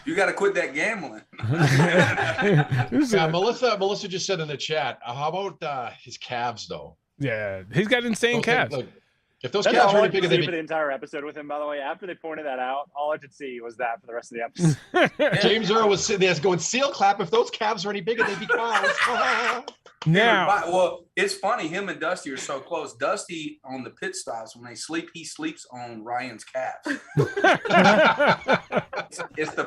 Speaker 1: You got to quit that gambling.
Speaker 3: Yeah, Melissa just said in the chat, how about his calves, though?
Speaker 4: Yeah, he's got insane calves.
Speaker 3: Look, if those
Speaker 2: That's
Speaker 3: calves
Speaker 2: all
Speaker 3: are
Speaker 2: I
Speaker 3: any bigger,
Speaker 2: could
Speaker 3: they'd
Speaker 2: see
Speaker 3: be...
Speaker 2: for the entire episode with him, by the way. After they pointed that out, all I could see was that for the rest of the episode.
Speaker 3: James Earl was sitting there going, seal clap. If those calves are any bigger, they'd be cows.
Speaker 4: Now,
Speaker 1: well, it's funny. Him and Dusty are so close. Dusty on the pit stops when they sleep, he sleeps on Ryan's calves. It's the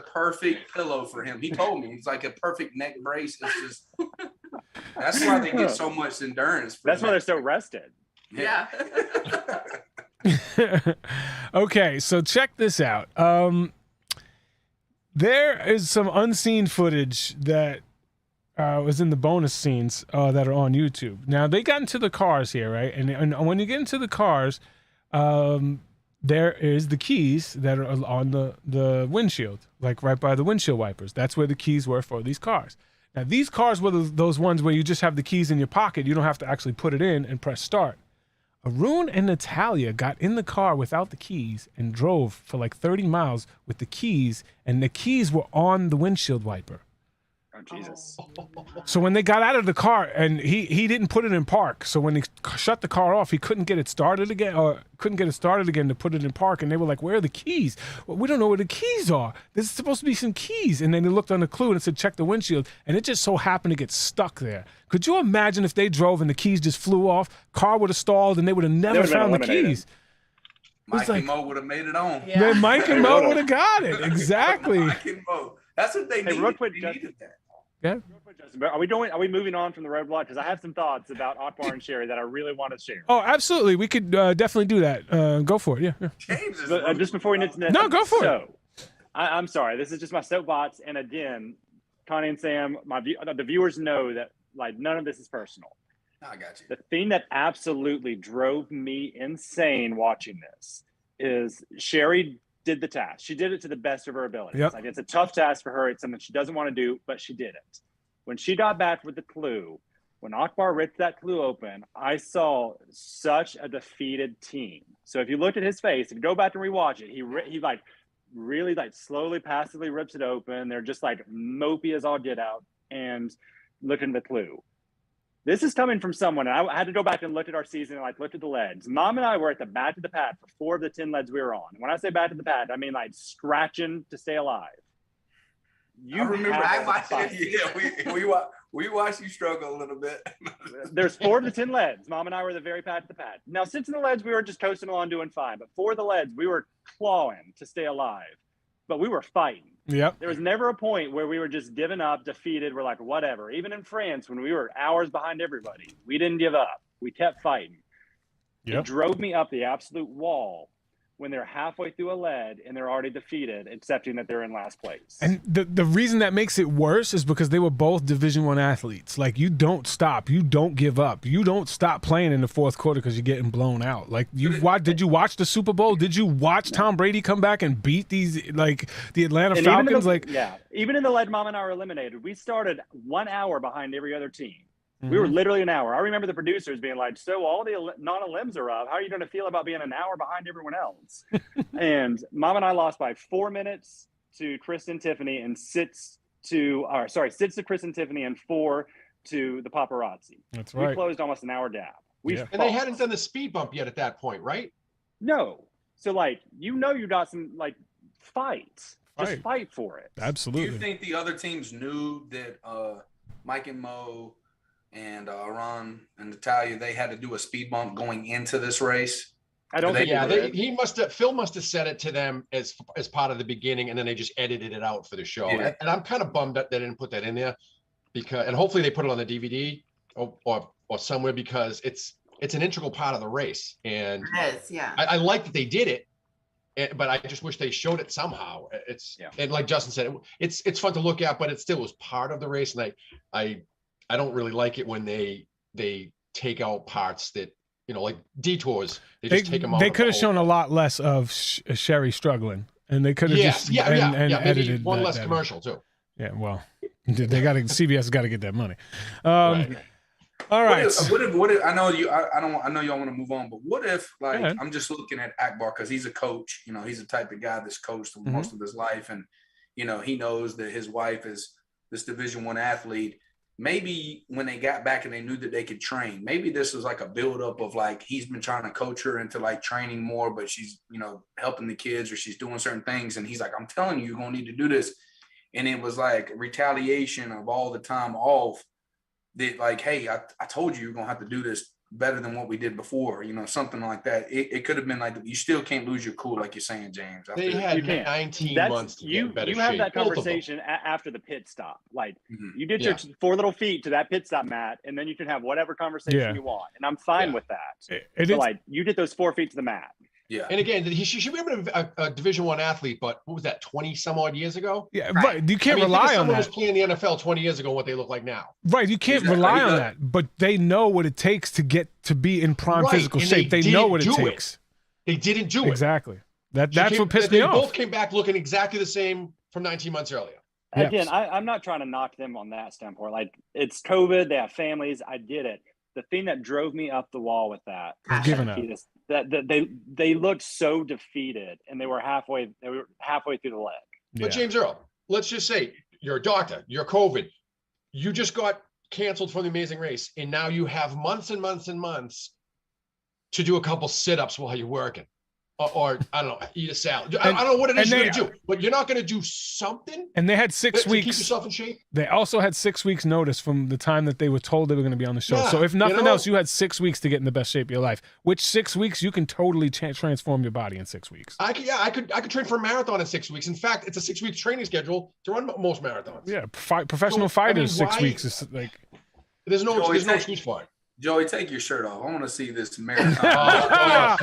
Speaker 1: perfect pillow for him. He told me it's like a perfect neck brace. It's just that's why they get so much endurance.
Speaker 2: That's why they're so rested.
Speaker 5: Yeah.
Speaker 4: Okay, so check this out. There is some unseen footage that was in the bonus scenes that are on YouTube. Now, they got into the cars here, right? And when you get into the cars, there is the keys that are on the windshield, like right by the windshield wipers. That's where the keys were for these cars. Now, these cars were those ones where you just have the keys in your pocket. You don't have to actually put it in and press start. Arun and Natalia got in the car without the keys and drove for like 30 miles with the keys, and the keys were on the windshield wiper.
Speaker 2: Oh, Jesus.
Speaker 4: So when they got out of the car, and he didn't put it in park, so when he shut the car off, he couldn't get it started again, to put it in park, and they were like, where are the keys? Well, we don't know where the keys are. There's supposed to be some keys. And then they looked on the clue and it said, check the windshield, and it just so happened to get stuck there. Could you imagine if they drove and the keys just flew off, car would have stalled, and they would have never found the keys?
Speaker 1: Mike and Mo would have made it on.
Speaker 5: Yeah.
Speaker 4: Then Mike and Mo would have got it. Exactly.
Speaker 1: Mike and Mo. That's what they needed.
Speaker 2: Real quick,
Speaker 1: they needed that.
Speaker 4: Yeah.
Speaker 2: Real quick, Justin, are we moving on from the roadblock? Because I have some thoughts about Akbar and Cherie that I really want to share.
Speaker 4: Oh, absolutely. We could definitely do that. Go for it. Yeah.
Speaker 1: James is
Speaker 2: But, just before we get to that.
Speaker 4: No, go for it.
Speaker 2: I'm sorry. This is just my soapbox. And again, Connie and Sam, the viewers know that like none of this is personal.
Speaker 1: I got you.
Speaker 2: The thing that absolutely drove me insane watching this is Cherie did the task. She did it to the best of her abilities.
Speaker 4: Yep.
Speaker 2: Like it's a tough task for her. It's something she doesn't want to do, but she did it. When she got back with the clue, when Akbar ripped that clue open, I saw such a defeated team. So if you look at his face, if you go back and rewatch it, he like really like slowly, passively rips it open. They're just like mopey as all get out and looking at the clue. This is coming from someone, and I had to go back and look at our season and like look at the leads. Mom and I were at the back of the pad for 4 of the 10 leads we were on. When I say back of the pad, I mean like scratching to stay alive.
Speaker 1: I remember. I watched it. Yeah, we watched you struggle a little bit.
Speaker 2: There's 4 of the 10 leads. Mom and I were the very back of the pad. Now, 6 of the leads, we were just coasting along doing fine. But 4 of the leads, we were clawing to stay alive. But we were fighting.
Speaker 4: Yep.
Speaker 2: There was never a point where we were just giving up, defeated. We're like, whatever. Even in France, when we were hours behind everybody, we didn't give up. We kept fighting.
Speaker 4: Yep.
Speaker 2: It drove me up the absolute wall when they're halfway through a lead and they're already defeated, accepting that they're in last place.
Speaker 4: And the reason that makes it worse is because they were both Division I athletes. Like, you don't stop. You don't give up. You don't stop playing in the fourth quarter because you're getting blown out. Like, did you watch the Super Bowl? Did you watch Tom Brady come back and beat these, like, the Atlanta Falcons?
Speaker 2: Even in the lead Mom and I were eliminated, we started 1 hour behind every other team. We were literally an hour. I remember the producers being like, so all the non-elims are up. How are you going to feel about being an hour behind everyone else? And Mom and I lost by 4 minutes to Chris and Tiffany and sits to Chris and Tiffany and 4 to the paparazzi.
Speaker 4: That's right.
Speaker 2: We closed almost an hour down.
Speaker 3: And they hadn't done the speed bump yet at that point, right?
Speaker 2: No. So, like, you got some, like, fights. Just fight for it.
Speaker 4: Absolutely.
Speaker 1: Do you think the other teams knew that Mike and Mo and Ron and Natalia, they had to do a speed bump going into this race?
Speaker 2: I don't think.
Speaker 3: Phil must have said it to them as part of the beginning, and then they just edited it out for the show.
Speaker 1: Yeah.
Speaker 3: And I'm kind of bummed that they didn't put that in there, and hopefully they put it on the DVD or somewhere, because it's an integral part of the race. And
Speaker 5: It is, yeah.
Speaker 3: I like that they did it, but I just wish they showed it somehow. And like Justin said, it's fun to look at, but it still was part of the race. And I don't really like it when they take out parts that, like detours. They just take them out.
Speaker 4: They could have shown a lot less of Cherie struggling, and they could have edited
Speaker 3: one less commercial too.
Speaker 4: Yeah, well, CBS has got to get that money. Right. All right.
Speaker 1: What if I know you? I know y'all want to move on, but what if, like, I'm just looking at Akbar because he's a coach. He's the type of guy that's coached most of his life, and he knows that his wife is this Division I athlete. Maybe when they got back and they knew that they could train, maybe this was like a buildup of, like, he's been trying to coach her into, like, training more, but she's, helping the kids or she's doing certain things. And he's like, I'm telling you, you're going to need to do this. And it was like retaliation of all the time off that, like, hey, I told you you're going to have to do this better than what we did before, something like that. It could have been like, you still can't lose your cool, like you're saying, James.
Speaker 3: They had 19 months to get better shape.
Speaker 2: You have that conversation after the pit stop. Like, you did your 4 little feet to that pit stop, Matt, and then you can have whatever conversation you want. And I'm fine with that. Like, you did those 4 feet to the mat.
Speaker 1: Yeah.
Speaker 3: And again, he should be a Division I athlete, but what was that, 20 some odd years ago?
Speaker 4: Yeah, right. You can't rely on that.
Speaker 3: Someone was playing the NFL 20 years ago, what they look like now.
Speaker 4: Right. You can't rely on that. But they know what it takes to get to be in prime physical shape. They know what it takes.
Speaker 3: They didn't do it.
Speaker 4: Exactly. That's what pissed me off.
Speaker 3: They both came back looking exactly the same from 19 months earlier.
Speaker 2: Again, I'm not trying to knock them on that standpoint. Like, it's COVID. They have families. I get it. The thing that drove me up the wall with that is that they looked so defeated, and they were halfway through the leg.
Speaker 3: But James Earl, let's just say you're a doctor, you're COVID, you just got canceled from the Amazing Race, and now you have months and months and months to do a couple sit-ups while you're working. Or I don't know, eat a salad. I don't know what it is you're going to do, but you're not going to do something. And
Speaker 4: they had 6 weeks
Speaker 3: to keep yourself in shape.
Speaker 4: They also had 6 weeks notice from the time that they were told they were going to be on the show. Yeah, so if nothing else, you had 6 weeks to get in the best shape of your life. Which 6 weeks you can totally transform your body in 6 weeks.
Speaker 3: I could train for a marathon in 6 weeks. In fact, it's a 6 week training schedule to run most marathons.
Speaker 4: Yeah, professional fighters. 6 weeks is like.
Speaker 3: There's no excuse for it.
Speaker 1: Joey, take your shirt off. I want to see this marathon.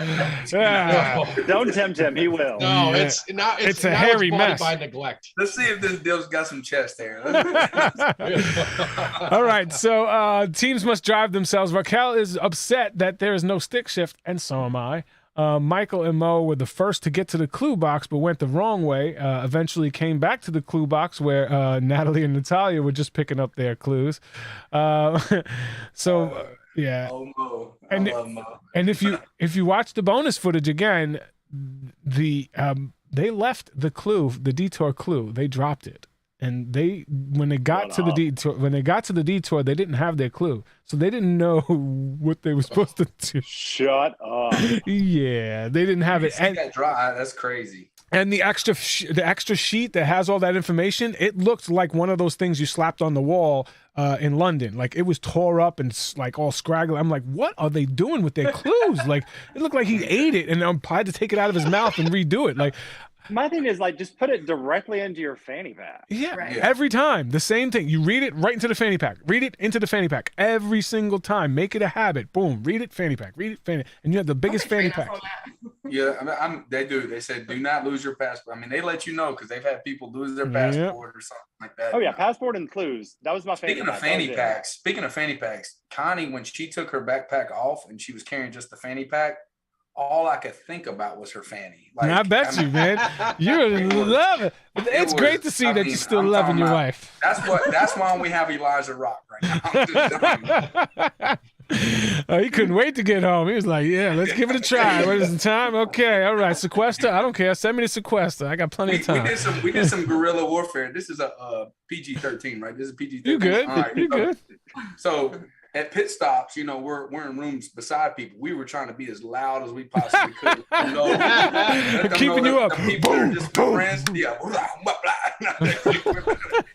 Speaker 2: Don't tempt him. He will.
Speaker 3: No, it's
Speaker 4: a hairy mess.
Speaker 3: By neglect.
Speaker 1: Let's see if this deal's got some chest hair.
Speaker 4: All right. So teams must drive themselves. Raquel is upset that there is no stick shift, and so am I. Michael and Mo were the first to get to the clue box, but went the wrong way. Eventually came back to the clue box where Natalie and Natalia were just picking up their clues. Yeah.
Speaker 1: Oh, Mo.
Speaker 4: And if you watch the bonus footage again, they left the clue, the detour clue. They dropped it. And when they got to the detour, they didn't have their clue. So they didn't know what they were supposed to do.
Speaker 2: Shut up.
Speaker 4: Yeah, they didn't have it.
Speaker 1: And that dry, that's crazy.
Speaker 4: And the extra sheet that has all that information, it looked like one of those things you slapped on the wall in London. Like, it was tore up and like all scraggly. I'm like, what are they doing with their clues? Like, it looked like he ate it and I had to take it out of his mouth and redo it. Like,
Speaker 2: My thing is like, just put it directly into your fanny pack.
Speaker 4: Yeah,
Speaker 5: Right.
Speaker 4: every time. The same thing. You read it right into the fanny pack. Read it into the fanny pack every single time. Make it a habit. Boom. Read it, fanny pack. Read it, fanny. And you have the biggest fanny pack.
Speaker 1: Yeah, I mean, they do. They said, do not lose your passport. I mean, they let you know because they've had people lose their passport or something like that.
Speaker 2: Oh yeah, passport and clues. That was my favorite.
Speaker 1: Speaking of fanny packs, Connie, when she took her backpack off and she was carrying just the fanny pack, all I could think about was her fanny. Like,
Speaker 4: I bet you, man. You love it. It's great to see that you're still loving your wife.
Speaker 1: That's why we have Elijah Rock right now.
Speaker 4: He couldn't wait to get home. He was like, yeah, let's give it a try. What is the time? Okay, all right. Sequester? I don't care. Send me the sequester. I got plenty of time.
Speaker 1: We did some guerrilla warfare. This is a PG-13, right? This is PG-13.
Speaker 4: You good?
Speaker 1: All right,
Speaker 4: you good?
Speaker 1: So at pit stops, we're in rooms beside people. We were trying to be as loud as we possibly could.
Speaker 4: Keeping you up.
Speaker 1: People are just friends. Yeah.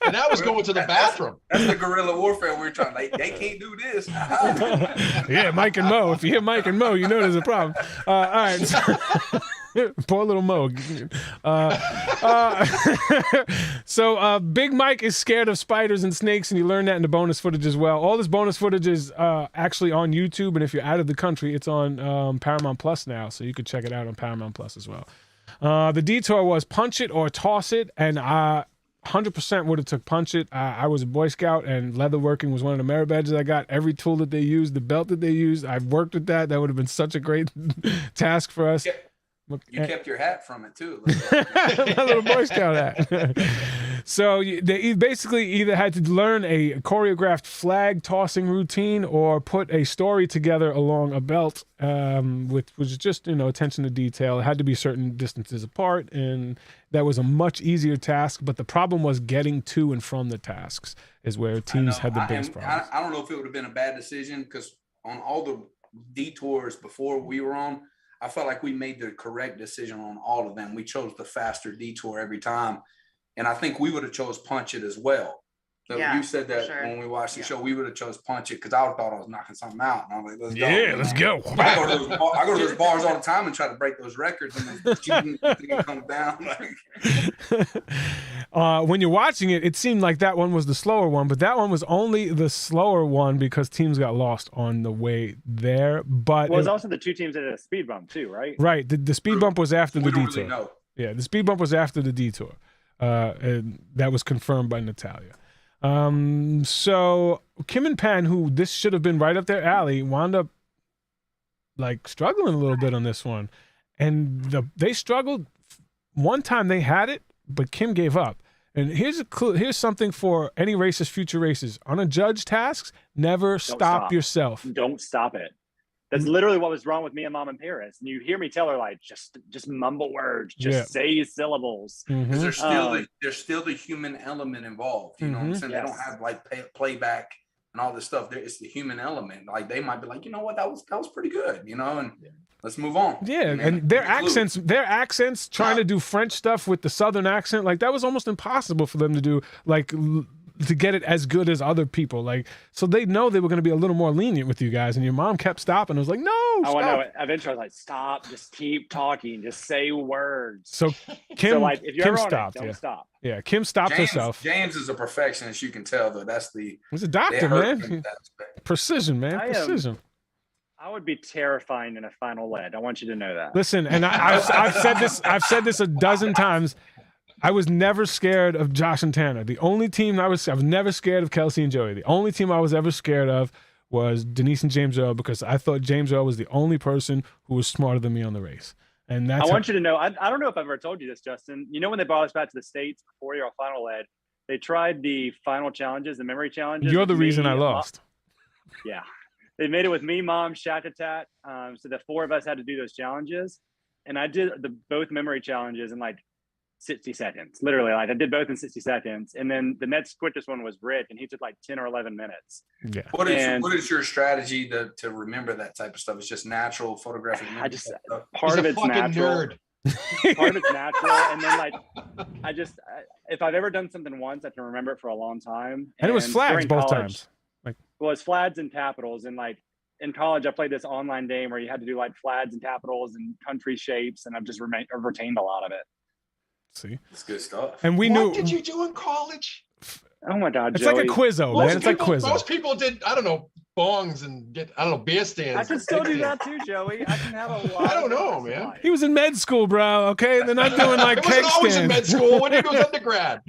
Speaker 3: And that was going to the bathroom.
Speaker 1: That's the guerrilla warfare we're trying. They can't do this.
Speaker 4: Yeah, Mike and Mo. If you hear Mike and Mo, you know there's a problem. All right. Poor little Mo. So Big Mike is scared of spiders and snakes, and you learn that in the bonus footage as well. All this bonus footage is actually on YouTube, and if you're out of the country, it's on Paramount Plus now, so you could check it out on Paramount Plus as well. The detour was punch it or toss it, and 100% would have took punch it. I was a Boy Scout, and leatherworking was one of the merit badges I got. Every tool that they used, the belt that they used, I've worked with that. That would have been such a great task for us.
Speaker 1: You kept your hat from it too.
Speaker 4: My little Boy Scout hat. So they basically either had to learn a choreographed flag tossing routine or put a story together along a belt, which was just, attention to detail. It had to be certain distances apart, and that was a much easier task. But the problem was getting to and from the tasks is where teams had the biggest problems.
Speaker 1: I don't know if it would have been a bad decision because on all the detours before we were on, I felt like we made the correct decision on all of them. We chose the faster detour every time. And I think we would have chose punch it as well. So you said that when we watched the show, we would have chose punch it because I thought I was knocking something out. And I was like, let's go.
Speaker 4: Yeah, let's go.
Speaker 1: I go to those bars all the time and try to break those records, and it comes down.
Speaker 4: When you're watching it, it seemed like that one was the slower one, but that one was only the slower one because teams got lost on the way there. But
Speaker 2: it was also the two teams that had a speed bump too, right?
Speaker 4: Right. The speed bump was after the detour.
Speaker 1: Really know.
Speaker 4: Yeah, the speed bump was after the detour. And that was confirmed by Natalia. So Kim and Pan, who this should have been right up their alley, wound up struggling a little bit on this one. And they struggled. One time they had it, but Kim gave up. And here's a clue. Here's something for any races, future races. On a judge tasks, never stop yourself.
Speaker 2: Don't stop it. That's literally what was wrong with me and Mom in Paris. And you hear me tell her, just mumble words, say syllables.
Speaker 1: Mm-hmm. There's still the human element involved. You know what I'm saying? Yes. They don't have playback and all this stuff. It's the human element. They might be like, you know what, that was pretty good, and let's move on.
Speaker 4: Yeah, and their accents trying to do French stuff with the Southern accent, that was almost impossible for them to do, to get it as good as other people. So they know they were going to be a little more lenient with you guys, and your mom kept stopping. I was like, no, stop.
Speaker 2: I know. Eventually I was like, stop, just keep talking, just say words.
Speaker 4: So Kim,
Speaker 2: if you're
Speaker 4: Kim
Speaker 2: ever
Speaker 4: stopped.
Speaker 2: Don't stop.
Speaker 4: Yeah, Kim stopped herself.
Speaker 1: James is a perfectionist, you can tell, though.
Speaker 4: He's a doctor, man. Precision, man. Precision.
Speaker 2: I would be terrifying in a final lead. I want you to know that.
Speaker 4: Listen, and I've said this a dozen times. I was never scared of Josh and Tanner. The only team I was never scared of Kelsey and Joey. The only team I was ever scared of was Denise and James Earl, because I thought James Earl was the only person who was smarter than me on the race. And I
Speaker 2: want you to know, I don't know if I've ever told you this, Justin. When they brought us back to the States before your final lead, they tried the final challenges, the memory challenges.
Speaker 4: You're the reason I lost.
Speaker 2: Yeah. They made it with me, Mom, Shatatat. So the four of us had to do those challenges. And I did both memory challenges in 60 seconds, literally. I did both in 60 seconds. And then the next quickest one was Rick, and he took 10 or 11 minutes.
Speaker 1: Yeah. What is your strategy to remember that type of stuff? It's just natural photographic memory.
Speaker 2: Part of it's natural. Part of it's natural. And then if I've ever done something once, I can remember it for a long time.
Speaker 4: And it was flags both times.
Speaker 2: Well, it's flags and capitals. And in college, I played this online game where you had to do flags and capitals and country shapes. And I've just retained a lot of it.
Speaker 4: See,
Speaker 1: it's good stuff.
Speaker 4: And we
Speaker 3: what
Speaker 4: knew.
Speaker 3: did you do in college?
Speaker 2: Oh my God,
Speaker 4: It's
Speaker 2: Joey.
Speaker 4: like a quizzo, man. It's like quizzo.
Speaker 3: Most people did, I don't know, bongs and beer stands.
Speaker 2: I can still do that too, Joey. I can have a lot.
Speaker 3: I don't know, man.
Speaker 4: He was in med school, bro. Okay, they're not doing like
Speaker 3: I wasn't
Speaker 4: keg
Speaker 3: always in med
Speaker 4: stands.
Speaker 3: school when he was undergrad.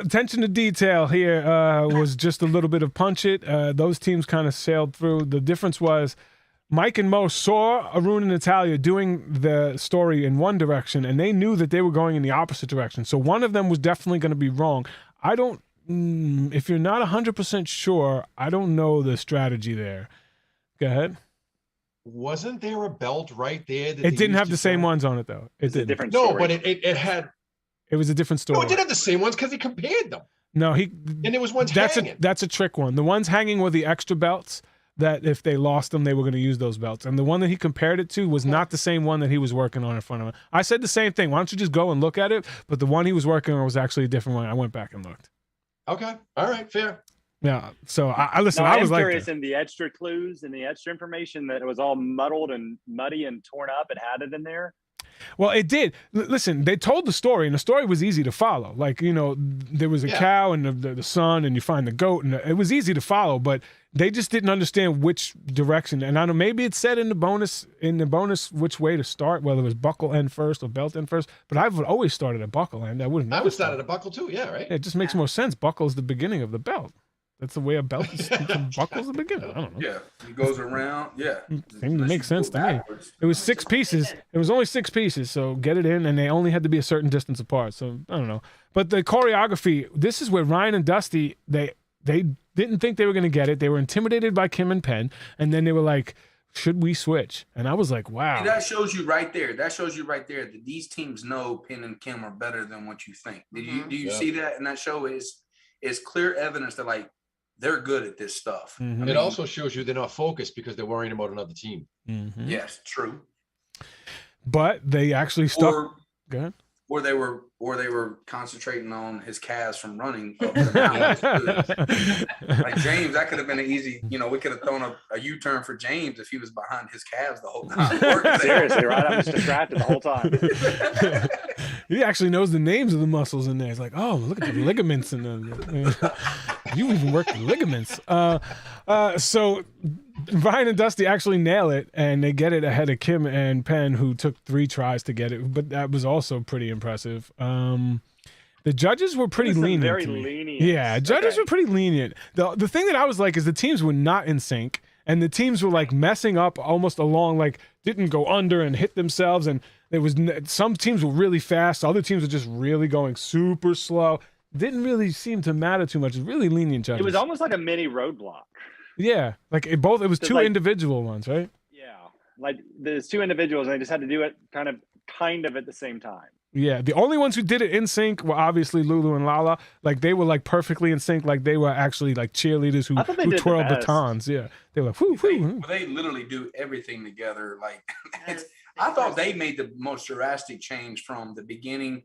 Speaker 4: Attention to detail here was just a little bit of punch it. Those teams kind of sailed through. The difference was Mike and Mo saw Arun and Natalia doing the story in one direction, and they knew that they were going in the opposite direction. So one of them was definitely going to be wrong. I don't. If you're not 100% sure, I don't know the strategy there. Go ahead.
Speaker 3: Wasn't there a belt right there? That
Speaker 4: It didn't have the same ones on it, though. It didn't.
Speaker 2: Different
Speaker 3: No,
Speaker 2: story.
Speaker 3: but it had.
Speaker 4: It was a different story.
Speaker 3: No, it didn't have the same ones because he compared them.
Speaker 4: No,
Speaker 3: And there was ones
Speaker 4: that's
Speaker 3: hanging.
Speaker 4: that's a trick one. The ones hanging were the extra belts that if they lost them, they were going to use those belts. And the one that he compared it to was not the same one that he was working on in front of him. I said the same thing. Why don't you just go and look at it? But the one he was working on was actually a different one. I went back and looked.
Speaker 3: Okay. All right. Fair.
Speaker 4: Yeah. So I listen.
Speaker 2: No,
Speaker 4: I was
Speaker 2: am
Speaker 4: like,
Speaker 2: curious in the extra clues and the extra information that it was all muddled and muddy and torn up. It had it in there.
Speaker 4: well, it did. Listen, they told the story, and the story was easy to follow. Like, you know, there was a cow and the son, and you find the goat, and it was easy to follow. But they just didn't understand which direction. And I don't know, maybe it said in the bonus which way to start, whether it was buckle end first or belt end first. But I've always started at buckle end. I would
Speaker 3: start at a buckle too. Yeah. Right.
Speaker 4: It just makes more sense. Buckle is the beginning of the belt. That's the way a belt is. Buckle's the beginning. I don't know.
Speaker 1: Yeah, he goes around. Yeah,
Speaker 4: Makes sense to me. It was 6 pieces. It was only 6 pieces, so get it in, and they only had to be a certain distance apart. So I don't know. But the choreography, this is where Ryan and Dusty, they didn't think they were going to get it. They were intimidated by Kim and Penn, and then they were like, should we switch? And I was like, wow.
Speaker 1: See, that shows you right there. That shows you right there that these teams know Penn and Kim are better than what you think. Do you see that? And that show is clear evidence that like they're good at this stuff.
Speaker 4: Mm-hmm.
Speaker 3: It also shows you they're not focused because they're worrying about another team.
Speaker 4: Mm-hmm.
Speaker 1: Yes, true.
Speaker 4: But they actually stuck. Go ahead.
Speaker 1: Or they were concentrating on his calves from running up the mountains. Like James, that could have been an easy, we could have thrown a U-turn for James if he was behind his calves the whole time.
Speaker 2: Seriously, right? I was distracted the whole time.
Speaker 4: He actually knows the names of the muscles in there. It's like, oh, look at the ligaments in them. You even work the ligaments. So Ryan and Dusty actually nail it, and they get it ahead of Kim and Penn, who took 3 tries to get it. But that was also pretty impressive. The judges were pretty lenient.
Speaker 2: Very lenient.
Speaker 4: Yeah, judges were pretty lenient. The thing that I was like is the teams were not in sync, and the teams were like messing up almost along, like didn't go under and hit themselves. And there was some teams were really fast, other teams were just really going super slow. Didn't really seem to matter too much. It's really lenient judges.
Speaker 2: It was almost like a mini roadblock.
Speaker 4: Yeah, like it was 2 individual ones, right?
Speaker 2: Yeah, like there's 2 individuals, and they just had to do it kind of at the same time.
Speaker 4: Yeah, the only ones who did it in sync were obviously Lulu and Lala. Like they were like perfectly in sync. Like they were actually like cheerleaders who twirled batons. Yeah, they were like, whoo, whoo.
Speaker 1: They literally do everything together. Like I thought they made the most drastic change from the beginning,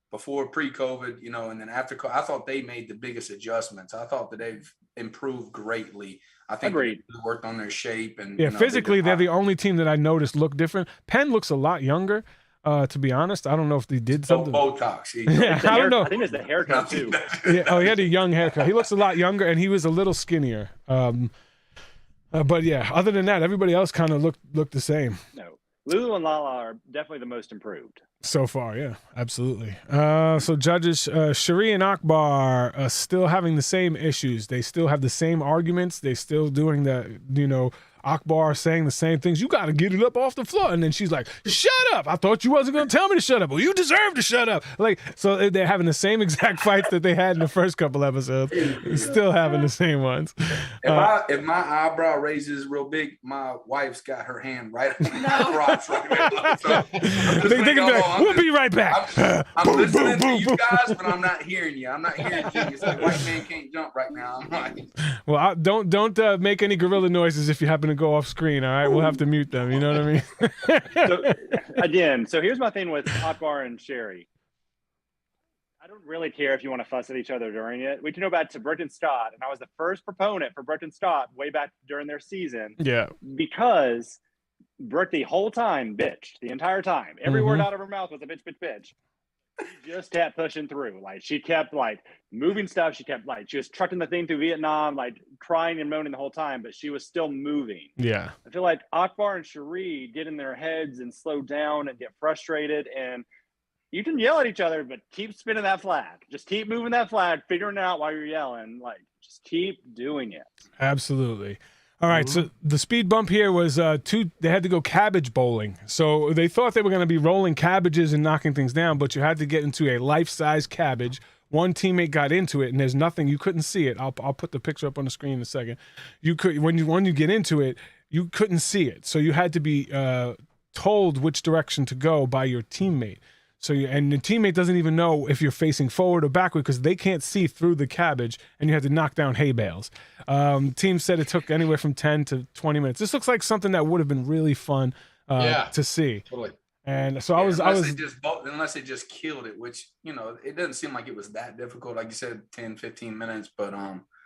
Speaker 1: before pre-COVID, and then after. I thought they made the biggest adjustments. I thought that they've improved greatly. I think they worked on their shape and
Speaker 4: physically they're the only team that I noticed look different. Penn looks a lot younger. To be honest, I don't know if they did something.
Speaker 1: Botox.
Speaker 4: I don't know.
Speaker 2: I think it's the haircut too.
Speaker 4: Yeah, he had a young haircut. He looks a lot younger, and he was a little skinnier. But yeah, other than that, everybody else kind of looked the same.
Speaker 2: No, Lulu and Lala are definitely the most improved.
Speaker 4: So far, yeah, absolutely. So judges, Cherie and Akbar are still having the same issues. They still have the same arguments. They still doing the, Akbar saying the same things. You got to get it up off the floor. And then she's like, shut up. I thought you wasn't going to tell me to shut up. Well, you deserve to shut up. Like, so they're having the same exact fights that they had in the first couple episodes. Still having the same ones.
Speaker 1: If my eyebrow raises real big, my wife's got her hand right on the rocks.
Speaker 4: They can be like, we'll be right back.
Speaker 1: I'm listening to you guys, but I'm not hearing you. I'm not hearing you. It's like white man can't jump right now. I'm like,
Speaker 4: well, don't make any gorilla noises if you happen to go off screen. All right, we'll have to mute them. You know what I mean?
Speaker 2: So here's my thing with Akbar and Cherie. I don't really care if you want to fuss at each other during it. We can go back to Brooke and Scott, and I was the first proponent for Brooke and Scott way back during their season.
Speaker 4: Yeah,
Speaker 2: because Brooke the whole time bitched the entire time. Every word out of her mouth was a bitch, bitch, bitch. She just kept pushing through. Like, she kept like moving stuff. She kept like, she was trucking the thing through Vietnam, like crying and moaning the whole time, but she was still moving.
Speaker 4: Yeah.
Speaker 2: I feel like Akbar and Cherie get in their heads and slow down and get frustrated, and you can yell at each other, but keep spinning that flag. Just keep moving that flag, figuring it out while you're yelling. Like, just keep doing it.
Speaker 4: Absolutely. All right, so the speed bump here was they had to go cabbage bowling. So they thought they were going to be rolling cabbages and knocking things down, but you had to get into a life-size cabbage. One teammate got into it, and there's nothing, you couldn't see it. I'll put the picture up on the screen in a second. You could when you get into it, you couldn't see it. So you had to be told which direction to go by your teammate. So and the teammate doesn't even know if you're facing forward or backward because they can't see through the cabbage, and you had to knock down hay bales. Team said it took anywhere from 10 to 20 minutes. This looks like something that would have been really fun to see.
Speaker 3: Totally.
Speaker 4: And so
Speaker 1: unless they just killed it, which, you know, it doesn't seem like it was that difficult. Like you said, 10, 15 minutes, but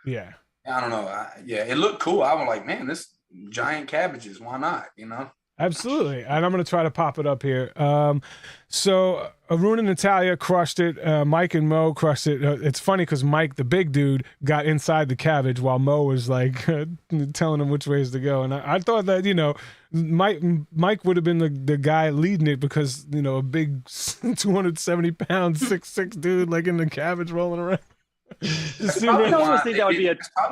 Speaker 4: yeah, I
Speaker 1: don't know. It looked cool. I was like, man, this giant cabbages, why not? You know?
Speaker 4: Absolutely. And I'm going to try to pop it up here. So Arun and Natalia crushed it. Mike and Mo crushed it. It's funny because Mike, the big dude, got inside the cabbage while Mo was like telling him which ways to go. And I thought that, you know, Mike would have been the guy leading it because, you know, a big 270 pound 6'6" dude like in the cabbage rolling around.
Speaker 1: That's probably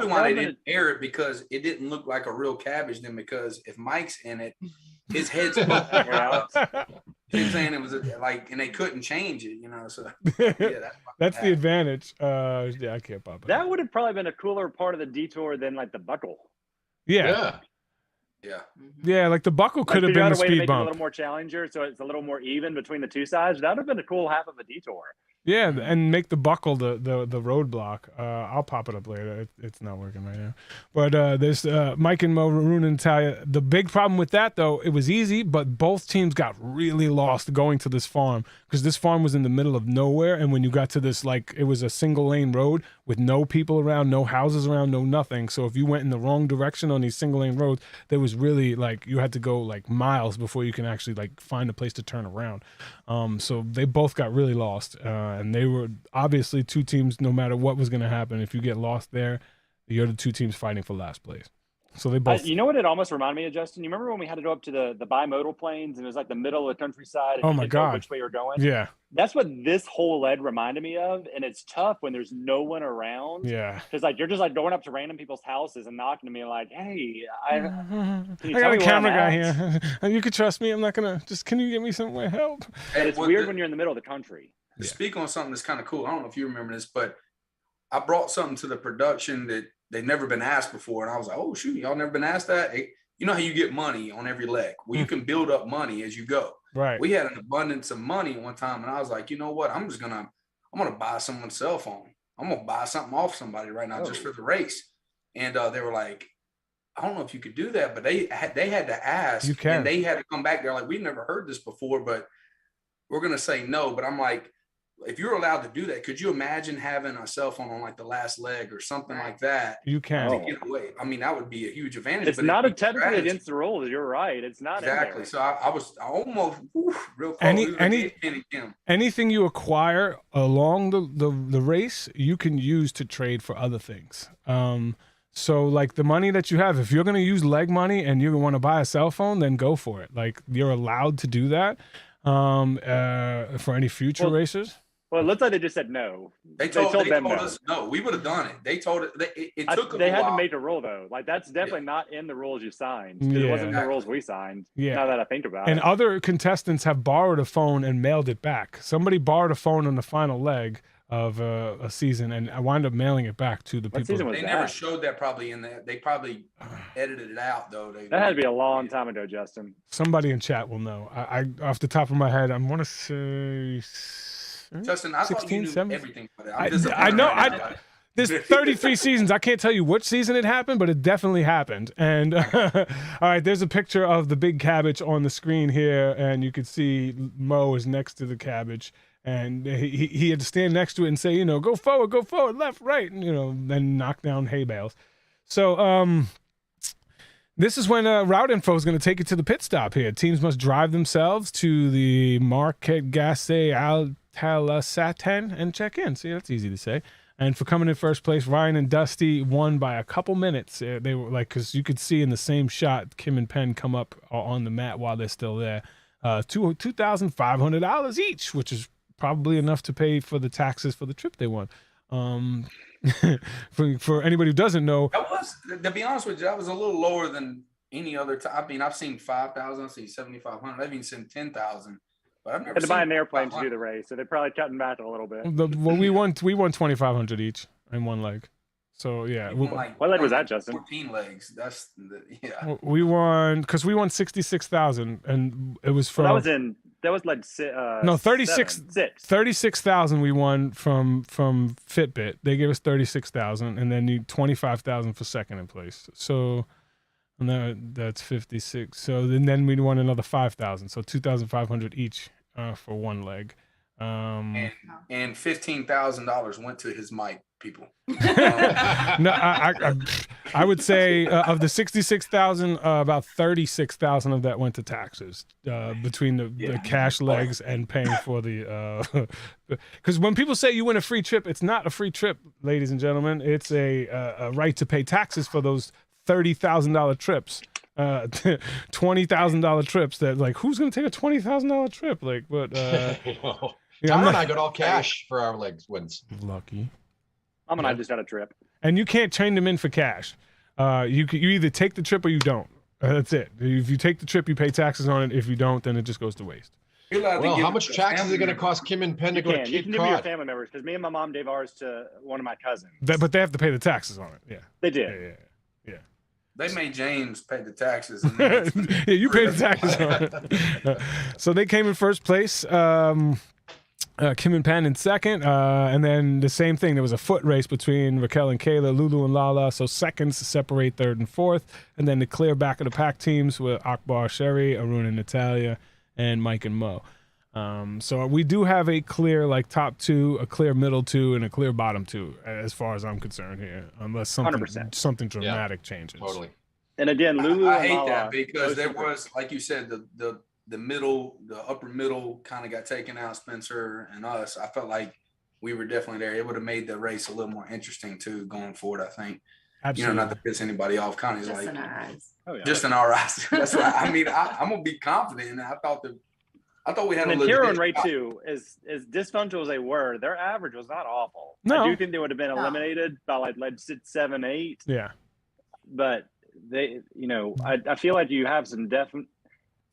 Speaker 1: why they didn't air it, because it didn't look like a real cabbage then, because if Mike's in it, his head's out. You know what I'm saying? It was and they couldn't change it, you know. So yeah,
Speaker 4: that's the advantage. Yeah, I can't pop it.
Speaker 2: That would have probably been a cooler part of the detour than like the buckle.
Speaker 4: Yeah, like the buckle could have been the speed bump.
Speaker 2: A little more challenger, so it's a little more even between the two sides. That would have been a cool half of a detour.
Speaker 4: Yeah, and make the buckle the roadblock. I'll pop it up later. It's not working right now. But there's Mike and Mo, Arun and Natalia. The big problem with that, though, it was easy, but both teams got really lost going to this farm because this farm was in the middle of nowhere. And when you got to this, like, it was a single lane road with no people around, no houses around, no nothing. So if you went in the wrong direction on these single lane roads, there was really, like, you had to go, like, miles before you can actually, like, find a place to turn around. So they both got really lost. And they were obviously two teams, no matter what was going to happen. If you get lost there, you're the two teams fighting for last place. So they both.
Speaker 2: You know what it almost reminded me of, Justin? You remember when we had to go up to the bimodal plains and it was like the middle of the countryside? And
Speaker 4: oh my God!
Speaker 2: Which way you're going?
Speaker 4: Yeah.
Speaker 2: That's what this whole leg reminded me of, and it's tough when there's no one around.
Speaker 4: Yeah.
Speaker 2: Because like you're just like going up to random people's houses and knocking to me like, "Hey, I
Speaker 4: got a camera guy here. You can trust me. I'm not gonna just. Can you give me some help?"
Speaker 2: But it's weird when you're in the middle of the country.
Speaker 1: To speak on something that's kind of cool. I don't know if you remember this, but I brought something to the production that they'd never been asked before. And I was like, oh, shoot, y'all never been asked that? Hey, you know how you get money on every leg? Well, you can build up money as you go.
Speaker 4: Right.
Speaker 1: We had an abundance of money one time. And I was like, you know what? I'm going to buy someone's cell phone. I'm going to buy something off somebody right now just for the race. And they were like, I don't know if you could do that, but they had to ask.
Speaker 4: You can.
Speaker 1: And they had to come back. They're like, we've never heard this before, but we're going to say no. But I'm like, if you're allowed to do that, could you imagine having a cell phone on like the last leg or something like that?
Speaker 4: You can.
Speaker 1: To get away. I mean, that would be a huge advantage.
Speaker 2: It's not technically against the rules. You're right. It's not
Speaker 1: exactly. So I was almost real close.
Speaker 4: Anything you acquire along the race, you can use to trade for other things. So like the money that you have, if you're going to use leg money and you want to buy a cell phone, then go for it. Like you're allowed to do that for any future racers.
Speaker 2: Well, it looks like they just said no.
Speaker 1: They told us no. We would have done it. They told it. It took.
Speaker 2: They had to make a rule though. Like that's definitely not in the rules you signed. Yeah. It wasn't in the rules we signed. Yeah. Now that I think about it.
Speaker 4: And other contestants have borrowed a phone and mailed it back. Somebody borrowed a phone on the final leg of a season, and I wound up mailing it back to the people.
Speaker 1: They never showed that probably in that. They probably edited it out though.
Speaker 2: That had to be a long time ago, Justin.
Speaker 4: Somebody in chat will know. I off the top of my head, I want to say.
Speaker 1: Justin, I
Speaker 4: 16,
Speaker 1: thought you knew
Speaker 4: 17?
Speaker 1: everything about it.
Speaker 4: I know. There's 33 seasons. I can't tell you which season it happened, but it definitely happened. And all right, there's a picture of the big cabbage on the screen here, and you can see Mo is next to the cabbage, and he had to stand next to it and say, you know, go forward, left, right, and, you know, then knock down hay bales. So This is when route info is going to take you to the pit stop here. Teams must drive themselves to the Market Gasse Al Talasatan and check in. See, that's easy to say. And for coming in first place, Ryan and Dusty won by a couple minutes. They were like, because you could see in the same shot, Kim and Penn come up on the mat while they're still there. $2,500 each, which is probably enough to pay for the taxes for the trip they won. For anybody who doesn't know,
Speaker 1: that was, to be honest with you, that was a little lower than any other time. I mean, I've seen 5,000, I've seen 7,500, I've even seen 10,000, but I've never
Speaker 2: had to buy an
Speaker 1: seen
Speaker 2: airplane to do the race, so they're probably cutting back a little bit.
Speaker 4: we won 2,500 each in one leg. So yeah,
Speaker 1: like,
Speaker 2: what leg was that, Justin?
Speaker 1: 14 legs. That's yeah.
Speaker 4: We won 66,000, and it was from.
Speaker 2: That was like
Speaker 4: 36,000 we won from Fitbit. They gave us 36,000, and then you 25,000 for second in place. So, and that's 56. So then we won another 5,000. So 2,500 each for one leg.
Speaker 1: And $15,000 went to his mic, people.
Speaker 4: No, I would say of the 66,000, about 36,000 of that went to taxes between the cash legs and paying for the. Because when people say you win a free trip, it's not a free trip, ladies and gentlemen. It's a right to pay taxes for those $30,000 trips. $20,000 trips. That like, who's gonna take a $20,000 trip? Like, but.
Speaker 3: Yeah, Tom and I got all cash for our legs wins.
Speaker 4: Lucky.
Speaker 2: Mom and I just got a trip.
Speaker 4: And you can't chain them in for cash. You either take the trip or you don't. That's it. If you take the trip, you pay taxes on it. If you don't, then it just goes to waste.
Speaker 3: Well, how much taxes is it going to cost Kim and Penn to go to Cape Cod?
Speaker 2: You can give me your family members, because me and my mom gave ours to one of my cousins.
Speaker 4: But they have to pay the taxes on it. Yeah.
Speaker 2: They did.
Speaker 4: Yeah.
Speaker 1: They made James pay the taxes.
Speaker 4: Yeah, you pay the taxes on it. So they came in first place. Kim and Penn in second, and then the same thing. There was a foot race between Raquel and Kayla, Lulu and Lala. So seconds separate third and fourth, and then the clear back of the pack teams with Akbar, Cherie, Arun and Natalia, and Mike and Mo. So we do have a clear top two, a clear middle two, and a clear bottom two, as far as I'm concerned here, unless something dramatic changes.
Speaker 3: Totally.
Speaker 2: And again, Lulu
Speaker 1: I
Speaker 2: and
Speaker 1: hate
Speaker 2: Lala,
Speaker 1: that because there was, like you said, the middle, the upper middle kind of got taken out, Spencer and us. I felt like we were definitely there. It would have made the race a little more interesting too going forward, I think.
Speaker 4: Absolutely.
Speaker 1: Not to piss anybody off. Connie's
Speaker 5: Just
Speaker 1: like,
Speaker 5: in our eyes.
Speaker 2: Oh, yeah.
Speaker 1: just in our eyes. That's right. I mean, I'm going to be confident. And I thought we had
Speaker 2: and
Speaker 1: a
Speaker 2: then
Speaker 1: little
Speaker 2: Kira and Ray too, as dysfunctional as they were, their average was not awful.
Speaker 4: No.
Speaker 2: I do think they would have been eliminated by like 7, 8.
Speaker 4: Yeah.
Speaker 2: But they, I feel like you have some definite.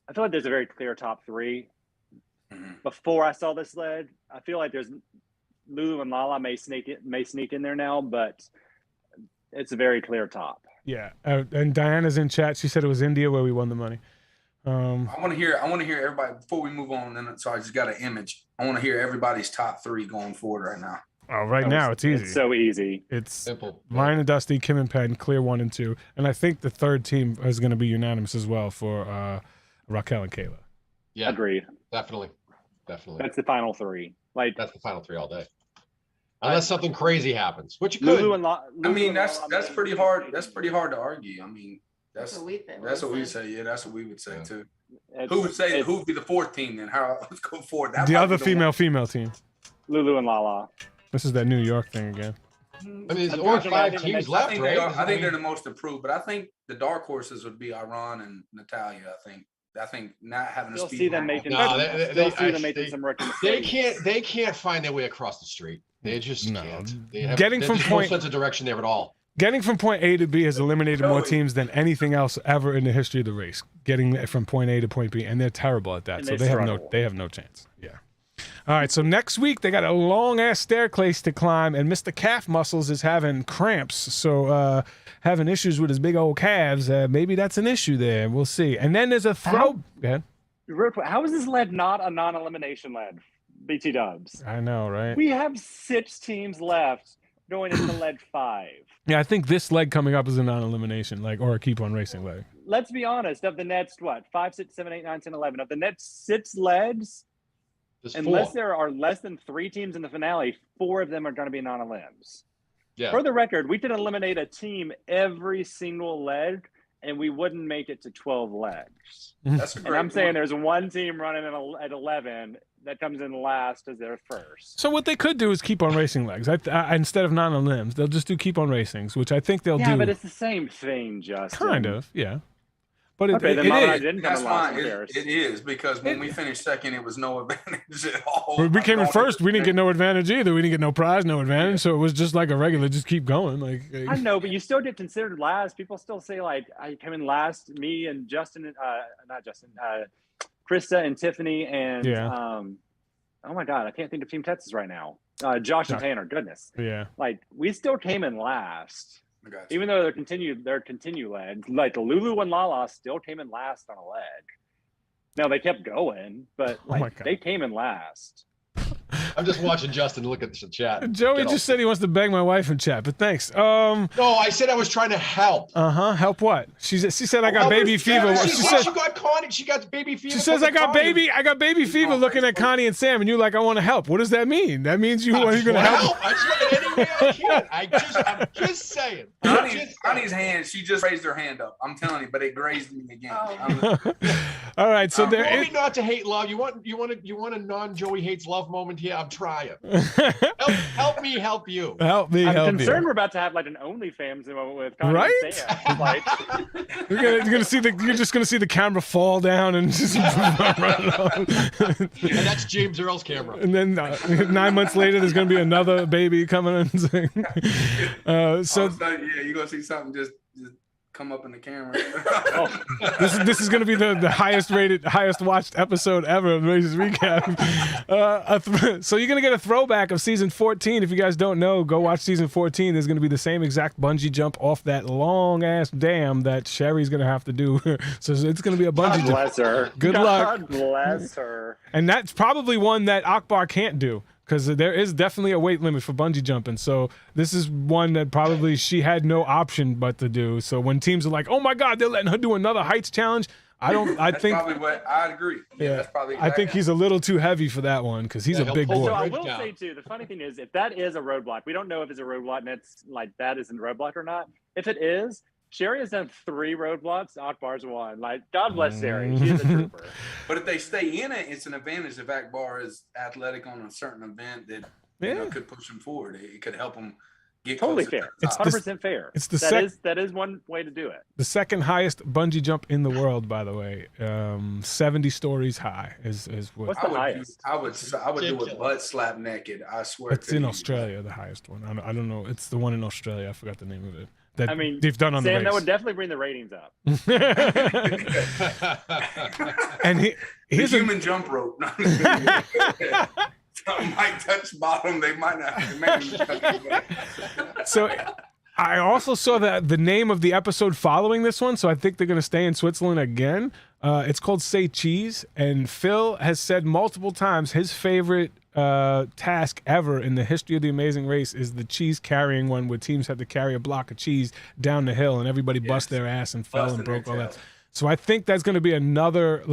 Speaker 2: I feel like there's a very clear top three.
Speaker 1: Mm-hmm.
Speaker 2: Before I saw this sled, I feel like there's Lulu and Lala may sneak in there now, but it's a very clear top.
Speaker 4: Yeah, and Diana's in chat. She said it was India where we won the money.
Speaker 1: I want to hear everybody before we move on. And so I just got an image. I want to hear everybody's top three going forward right now.
Speaker 4: Oh, now it's easy.
Speaker 2: It's so easy.
Speaker 4: It's
Speaker 3: simple.
Speaker 4: Ryan and Dusty, Kim and Penn, clear 1 and 2, and I think the third team is going to be unanimous as well for Raquel and Kayla.
Speaker 3: Yeah,
Speaker 2: agreed.
Speaker 3: Definitely.
Speaker 2: That's the final three.
Speaker 3: That's the final three all day, unless something crazy happens, which you could.
Speaker 2: Lulu and
Speaker 1: I mean, that's pretty hard. That's pretty hard to argue. I mean, that's what we say. Yeah, that's what we would say too. Who would be the fourth team then? Let's go forward.
Speaker 4: The other female team.
Speaker 2: Lulu and Lala.
Speaker 4: This is that New York thing again.
Speaker 3: I mean, there's only 5 teams left, right?
Speaker 1: I think they're the most improved, but I think the dark horses would be Iran and Natalia. I think not having a speed.
Speaker 2: See them making. Some rookie mistakes.
Speaker 3: They can't find their way across the street. They just can't.
Speaker 4: Getting from
Speaker 3: no sense of direction there at all.
Speaker 4: Getting from point A to B has eliminated more teams than anything else ever in the history of the race. Getting from point A to point B, and they're terrible at that. So they have no chance. Yeah. All right, so next week they got a long-ass staircase to climb, and Mr. Calf Muscles is having cramps, so having issues with his big old calves. Maybe that's an issue there. We'll see. And then there's a throw. Go ahead.
Speaker 2: How is this lead not a non-elimination lead, BT Dubs?
Speaker 4: I know, right?
Speaker 2: We have 6 teams left going into lead 5.
Speaker 4: Yeah, I think this leg coming up is a non-elimination, or a keep on racing leg.
Speaker 2: Let's be honest. Of the next, 5, 6, 7, 8, 9, 10, 11. Of the next 6 legs, unless there are less than 3 teams in the finale, 4 of them are going to be non-elims.
Speaker 3: Yeah.
Speaker 2: For the record, we can eliminate a team every single leg, and we wouldn't make it to 12 legs.
Speaker 1: That's a great
Speaker 2: And I'm saying
Speaker 1: point.
Speaker 2: there's one team running at 11 that comes in last as their first.
Speaker 4: So what they could do is keep on racing legs. Instead of 9 on limbs, they'll just do keep on racings, which I think they'll do.
Speaker 2: Yeah, but it's the same thing, Justin.
Speaker 4: Kind of, yeah. But
Speaker 2: Okay, then
Speaker 4: it
Speaker 2: Mom and I
Speaker 4: is.
Speaker 2: didn't come
Speaker 1: That's
Speaker 2: in last.
Speaker 1: fine.
Speaker 2: Who cares?
Speaker 1: It is, because when we finished second, it was no advantage at all.
Speaker 4: We came in first. We didn't get no advantage either. We didn't get no prize, no advantage. So it was just like a regular, just keep going. Like
Speaker 2: I know, but you still get considered last. People still say, like, I came in last, me and Justin, not Justin, Krista and Tiffany and, oh my God, I can't think of Team Texas right now. Josh and Tanner, goodness.
Speaker 4: Yeah.
Speaker 2: Like, we still came in last. Even though they're continue legs, like the Lulu and Lala still came in last on a leg. Now they kept going, but like they came in last.
Speaker 3: I'm just watching Justin look at the chat.
Speaker 4: Joey just said he wants to beg my wife in chat, but thanks.
Speaker 3: No, I said I was trying to help.
Speaker 4: Help what? She said I got baby fever.
Speaker 3: She said she got Connie. She got baby fever.
Speaker 4: She says I got baby fever looking at Connie and Sam, and you're like, I want to help. What does that mean? That means you're going to help.
Speaker 3: I just want any way I can. I'm just saying.
Speaker 1: Connie's hand. She just raised her hand up. I'm telling you, but it grazed me again.
Speaker 4: All right, so there
Speaker 3: is not to hate love. You want a non-Joey hates love moment here? I'm trying. help me, help you.
Speaker 4: Help me, help you.
Speaker 2: I'm concerned we're about to have like an OnlyFans moment with Connie and Sam. Like,
Speaker 4: you're just gonna see the camera fall down and just run
Speaker 3: and that's James Earl's camera.
Speaker 4: And then 9 months later, there's gonna be another baby coming in.
Speaker 1: Yeah, you're gonna see something just come up in the camera.
Speaker 4: This is going to be the highest rated, highest watched episode ever of Race's Recap. So you're going to get a throwback of season 14. If you guys don't know, go watch season 14. There's going to be the same exact bungee jump off that long ass dam that Sherry's going to have to do. So it's going to be a bungee jump.
Speaker 2: Bless her.
Speaker 4: Good luck.
Speaker 2: God bless her.
Speaker 4: And that's probably one that Akbar can't do, because there is definitely a weight limit for bungee jumping. So this is one that probably she had no option but to do. So when teams are like, oh my God, they're letting her do another heights challenge, I think
Speaker 1: probably what I agree. Yeah, that's probably
Speaker 4: I think he's a little too heavy for that one, because he's a big boy.
Speaker 2: So I will say too, the funny thing is, if that is a roadblock, we don't know if it's a roadblock and it's like that isn't a roadblock or not. If it is, Cherie has done 3 roadblocks. Akbar's 1. Like, God bless Cherie. She's a trooper.
Speaker 1: But if they stay in it, it's an advantage if Akbar is athletic on a certain event that could push him forward. It could help him get
Speaker 2: totally
Speaker 1: closer.
Speaker 2: fair. It's 100% fair.
Speaker 4: It's
Speaker 2: that is one way to do it.
Speaker 4: The second highest bungee jump in the world, by the way. 70 stories high is what.
Speaker 2: What's the highest?
Speaker 1: I would do it butt slap naked. I swear.
Speaker 4: It's in Australia, the highest one. I don't know. It's the one in Australia. I forgot the name of it.
Speaker 2: I mean,
Speaker 4: they've done on
Speaker 2: Sam,
Speaker 4: the race.
Speaker 2: that would definitely bring the ratings up.
Speaker 4: And here's
Speaker 1: a human jump rope. Some might touch bottom. They might not.
Speaker 4: So I also saw that the name of the episode following this one, so I think they're going to stay in Switzerland again. It's called Say Cheese, and Phil has said multiple times his favorite task ever in the history of the Amazing Race is the cheese carrying one, where teams had to carry a block of cheese down the hill and everybody bust their ass and fell and broke all that. So I think that's going to be another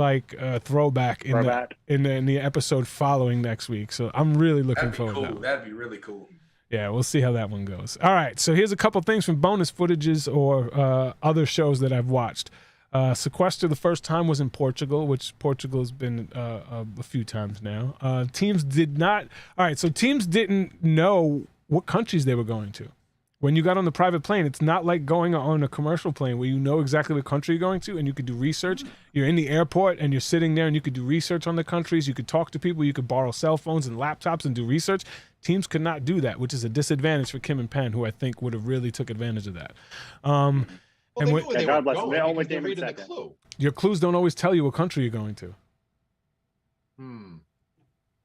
Speaker 4: throwback in the episode following next week. So I'm really looking forward to that.
Speaker 1: That'd be really cool.
Speaker 4: Yeah, we'll see how that one goes. All right, so here's a couple things from bonus footages or other shows that I've watched. Sequester, the first time, was in Portugal, which Portugal has been a few times now. Teams didn't know what countries they were going to. When you got on the private plane, it's not like going on a commercial plane where you know exactly what country you're going to and you could do research. You're in the airport and you're sitting there and you could do research on the countries. You could talk to people. You could borrow cell phones and laptops and do research. Teams could not do that, which is a disadvantage for Kim and Penn, who I think would have really took advantage of that.
Speaker 3: God bless them. They only gave me the clue.
Speaker 4: Your clues don't always tell you what country you're going to.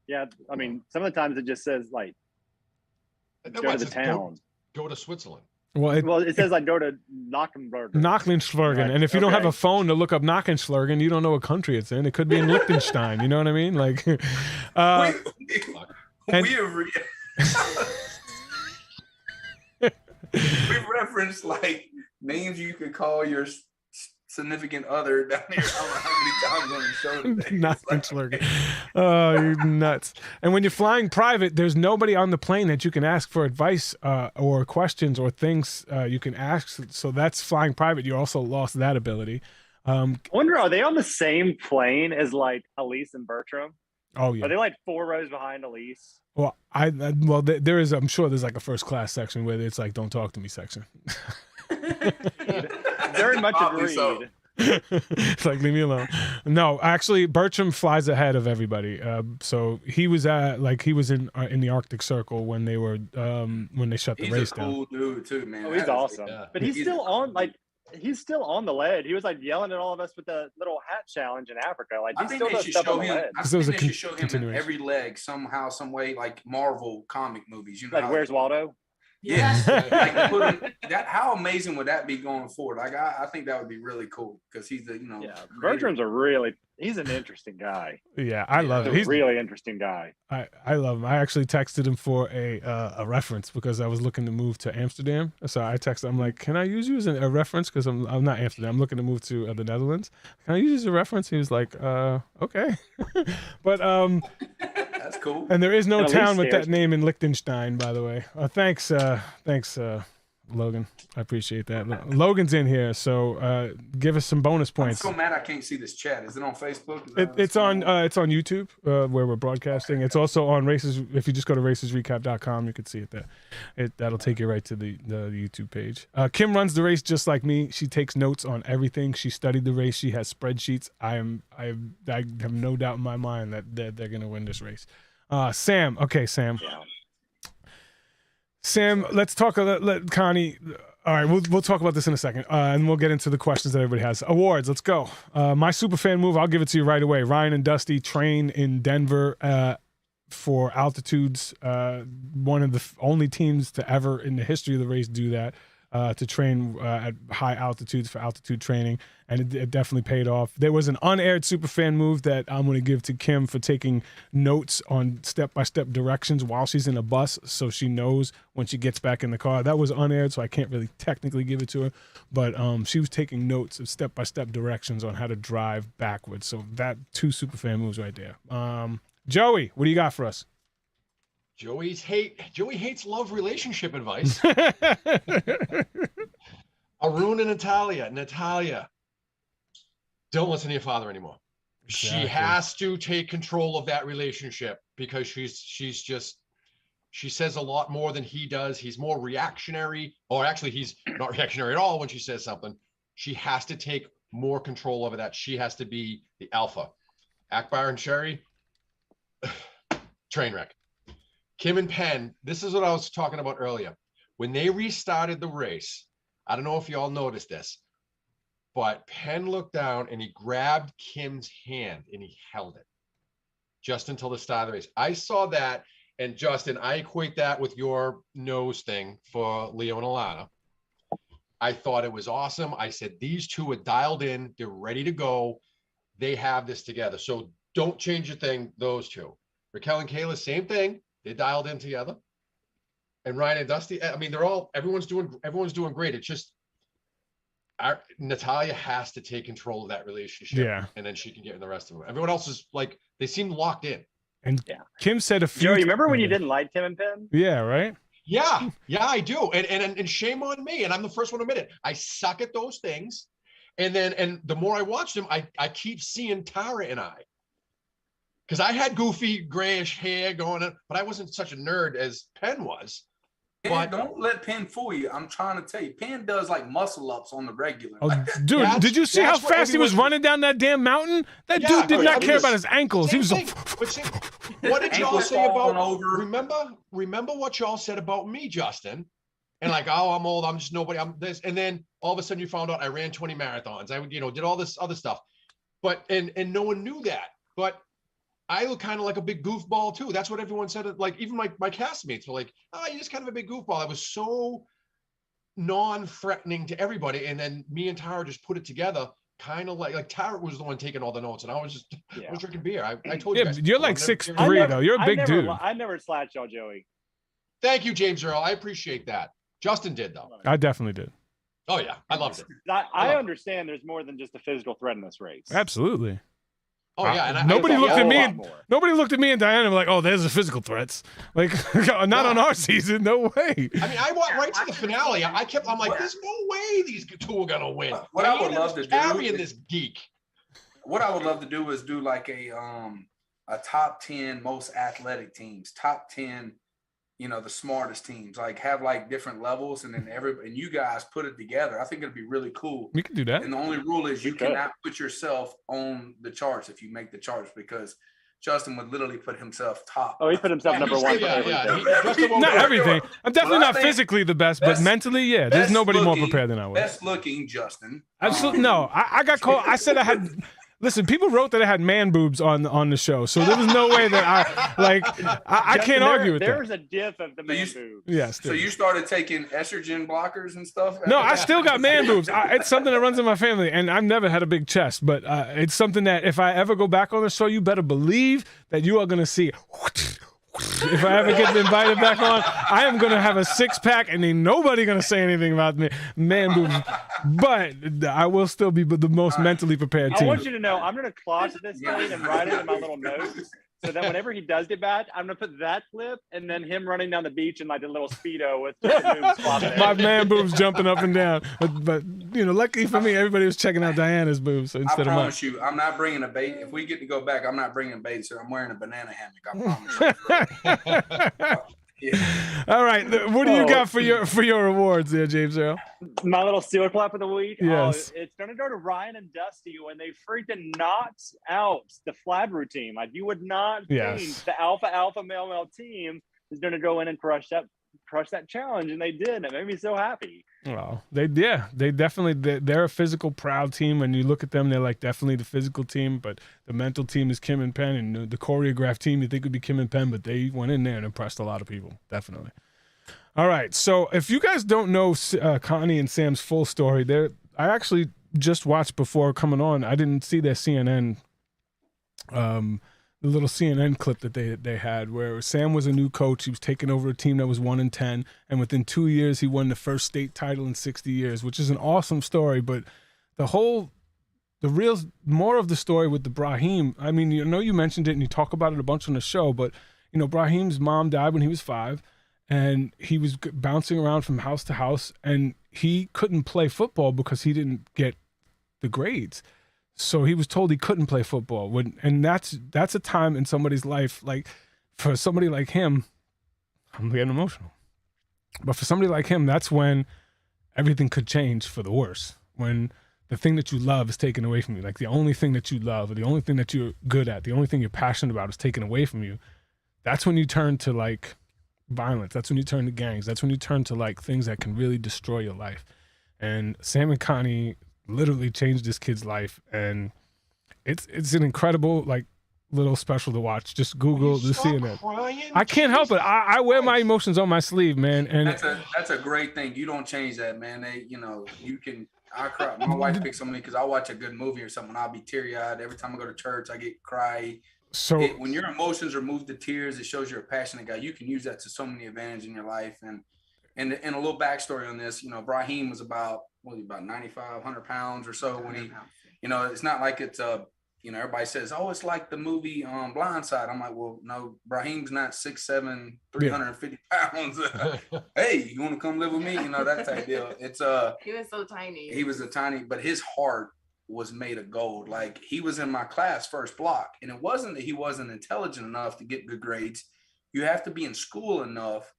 Speaker 2: Yeah, I mean, some of the times it just says like go to the town.
Speaker 3: Go to Switzerland.
Speaker 4: Well,
Speaker 2: it says like go to
Speaker 4: Nachenschlurgen. Right. And if you don't have a phone to look up Nachenschlurgen, you don't know what country it's in. It could be in Liechtenstein. You know what I mean? Like,
Speaker 1: we reference like names you could call your significant other down here. I don't know how many times on the show today.
Speaker 4: Not French lurking. Oh, you're nuts. And when you're flying private, there's nobody on the plane that you can ask for advice or questions or things you can ask. So that's flying private. You also lost that ability.
Speaker 2: I wonder, are they on the same plane as like Elise and Bertram?
Speaker 4: Oh yeah.
Speaker 2: Are they like 4 rows behind Elise?
Speaker 4: Well, there is. I'm sure there's like a first class section where it's like "Don't talk to me" section.
Speaker 2: Very much agreed.
Speaker 1: So.
Speaker 4: It's like, leave me alone. No, actually, Bertram flies ahead of everybody. So he was in the Arctic Circle when they were when they shut the race down.
Speaker 1: He's a cool dude too, man.
Speaker 2: Oh, he's awesome.
Speaker 3: Yeah.
Speaker 2: But he's still on the lead. He was like yelling at all of us with the little hat challenge in Africa. Like he still does stuff on the lead.
Speaker 1: I think they should show him in every leg somehow, some way, like Marvel comic movies. You know,
Speaker 2: like Where's Waldo?
Speaker 1: Yes. Like how amazing would that be going forward? Like I think that would be really cool because he's
Speaker 2: Bertram's he's an interesting guy.
Speaker 4: Yeah, I love it.
Speaker 2: He's a really interesting guy.
Speaker 4: I love him. I actually texted him for a reference because I was looking to move to Amsterdam. So I texted him, I'm like, can I use you as a reference? Because I'm not Amsterdam. I'm looking to move to the Netherlands. Can I use you as a reference? He was like, okay. But
Speaker 1: that's cool.
Speaker 4: And there is no town with that name in Liechtenstein, by the way. Thanks, Logan. I appreciate that. Logan's in here, so give us some bonus points.
Speaker 1: I'm so mad I can't see this chat. Is it on Facebook?
Speaker 4: It's on YouTube where we're broadcasting. Okay. It's also on Races. If you just go to racesrecap.com, you can see it there. That'll take you right to the YouTube page. Kim runs the race just like me. She takes notes on everything. She studied the race. She has spreadsheets. I have no doubt in my mind that they're going to win this race. Sam. Okay, Sam.
Speaker 2: Yeah.
Speaker 4: Sam, let's talk. Let Connie. All right, we'll talk about this in a second, and we'll get into the questions that everybody has. Awards, let's go. My superfan move, I'll give it to you right away. Ryan and Dusty train in Denver for altitudes. One of the only teams to ever in the history of the race do that, to train at high altitudes for altitude training, and it definitely paid off. There was an unaired superfan move that I'm going to give to Kim for taking notes on step-by-step directions while she's in a bus, so she knows when she gets back in the car. That was unaired, so I can't really technically give it to her, but she was taking notes of step-by-step directions on how to drive backwards. So that 2 superfan moves right there. Joey, what do you got for us?
Speaker 3: Joey hates love relationship advice. Arun and Natalia, don't listen to your father anymore. Exactly. She has to take control of that relationship because she says a lot more than he does. He's more reactionary, or actually he's not reactionary at all when she says something. She has to take more control over that. She has to be the alpha. Akbar and Cherie, train wreck. Kim and Penn, this is what I was talking about earlier. When they restarted the race, I don't know if you all noticed this, but Penn looked down and he grabbed Kim's hand and he held it just until the start of the race. I saw that, and Justin, I equate that with your nose thing for Leo and Alana. I thought it was awesome. I said, these two are dialed in. They're ready to go. They have this together. So don't change your thing, those two. Raquel and Kayla, same thing. They dialed in together. And Ryan and Dusty, I mean, everyone's doing great. It's just Natalia has to take control of that relationship. Yeah. And then she can get in the rest of them. Everyone else is like, they seem locked in.
Speaker 4: And yeah. Kim said a few.
Speaker 2: Joe, you remember when you didn't like Tim and Penn?
Speaker 4: Yeah, right?
Speaker 3: Yeah, I do. And shame on me. And I'm the first one to admit it. I suck at those things. And the more I watch them, I keep seeing Tara and I. Because I had goofy grayish hair going on, but I wasn't such a nerd as Penn was.
Speaker 1: But don't let Penn fool you. I'm trying to tell you, Penn does like muscle ups on the regular.
Speaker 4: Oh, dude, did you see how fast he was running down that damn mountain? That dude did not care about his ankles. He was like,
Speaker 3: what did y'all say about remember what y'all said about me, Justin? And like, oh, I'm old, I'm just nobody, I'm this. And then all of a sudden you found out I ran 20 marathons. I did all this other stuff. But and no one knew that. But I look kind of like a big goofball too. That's what everyone said. Like even my castmates were like, "Oh, you're just kind of a big goofball." I was so non-threatening to everybody, and then me and Tara just put it together, kind of like Tara was the one taking all the notes, and I was just I was drinking beer. I told you. Yeah,
Speaker 4: you're like 6'3" though. You're a big dude.
Speaker 2: I never slashed y'all, Joey.
Speaker 3: Thank you, James Earl. I appreciate that. Justin did though.
Speaker 4: I definitely did.
Speaker 3: Oh yeah, I loved it.
Speaker 2: I understand there's more than just a physical threat in this race.
Speaker 4: Absolutely.
Speaker 3: Oh yeah, and
Speaker 4: nobody looked at me. Nobody looked at me and Diana and were like, "Oh, there's the physical threats." Like, not on our season. No way.
Speaker 3: I mean, I walked right to the finale. I'm like, there's no way these two are gonna win.
Speaker 1: What I would love to do
Speaker 3: is this geek.
Speaker 1: What I would love to do is do like a top 10 most athletic teams, top 10, the smartest teams, like have like different levels, and then and you guys put it together. I think it'd be really cool.
Speaker 4: We can do that.
Speaker 1: And the only rule is you cannot put yourself on the charts if you make the charts, because Justin would literally put himself top.
Speaker 2: Oh, he put himself number one for everything.
Speaker 4: Not everything. I'm definitely not physically the best, but mentally, yeah. There's nobody more prepared than I was.
Speaker 1: Best looking, Justin.
Speaker 4: Absolutely. No, I got called. I said I had. Listen, people wrote that I had man boobs on the show, so there was no way that I can't argue with that.
Speaker 2: There's a diff of the man boobs.
Speaker 4: Yes.
Speaker 1: So you started taking estrogen blockers and stuff?
Speaker 4: No, I still got man boobs. It's something that runs in my family, and I've never had a big chest, but it's something that if I ever go back on the show, you better believe that you are going to see. If I ever get invited back on, I am going to have a six-pack, and ain't nobody going to say anything about me, man boobs. But I will still be the most mentally prepared team.
Speaker 2: I want you to know I'm going to closet this thing and write it in my little notes, so that whenever he does get back, I'm going to put that clip and then him running down the beach in like a little Speedo with
Speaker 4: my man boobs jumping up and down. But lucky for me, everybody was checking out Diana's boobs instead of mine.
Speaker 1: I promise you, I'm not bringing a bait. If we get to go back, I'm not bringing a bait, so I'm wearing a banana hammock. I promise you.
Speaker 4: Yeah. All right, what do you got for your awards there, James Earl?
Speaker 2: My little steel clap of the week.
Speaker 4: Yes.
Speaker 2: It's gonna go to Ryan and Dusty when they freaking knocked out the flag routine. Like, you would not think the alpha male team is gonna go in and crush that challenge, and they did. It made me so happy.
Speaker 4: Well, they definitely they're a physical, proud team. When you look at them, they're like definitely the physical team, but the mental team is Kim and Penn, and the choreographed team you think would be Kim and Penn, but they went in there and impressed a lot of people, definitely. All right, so if you guys don't know Connie and Sam's full story, I actually just watched before coming on. I didn't see their CNN. The little CNN clip that they had where Sam was a new coach. He was taking over a team that was 1-10, and within 2 years he won the first state title in 60 years, which is an awesome story. But the real more of the story with the Brahim, I mean, you mentioned it and you talk about it a bunch on the show, but Brahim's mom died when he was 5, and he was bouncing around from house to house, and he couldn't play football because he didn't get the grades. So he was told he couldn't play football. And that's a time in somebody's life, like for somebody like him, I'm getting emotional. But for somebody like him, that's when everything could change for the worse. When the thing that you love is taken away from you, like the only thing that you love, or the only thing that you're good at, the only thing you're passionate about is taken away from you. That's when you turn to like violence. That's when you turn to gangs. That's when you turn to like things that can really destroy your life. And Sam and Connie literally changed this kid's life, and it's an incredible like little special to watch. Just Google the CNN. I can't help it. I wear my emotions on my sleeve, man. And
Speaker 1: that's a great thing. You don't change that, man. You can. I cry. My wife picks on me because I watch a good movie or something. I'll be teary eyed every time I go to church. I get cry. So when your emotions are moved to tears, it shows you're a passionate guy. You can use that to so many advantages in your life. And a little backstory on this. Brahim was about 95, 100 pounds or so when he, it's not like it's everybody says, oh, it's like the movie Blindside. I'm like, well, no, Brahim's not 6'7", 350 pounds. Hey, you want to come live with me? That type deal. It's
Speaker 5: he was so tiny.
Speaker 1: He was but his heart was made of gold. Like, he was in my class first block, and it wasn't that he wasn't intelligent enough to get good grades. You have to be in school enough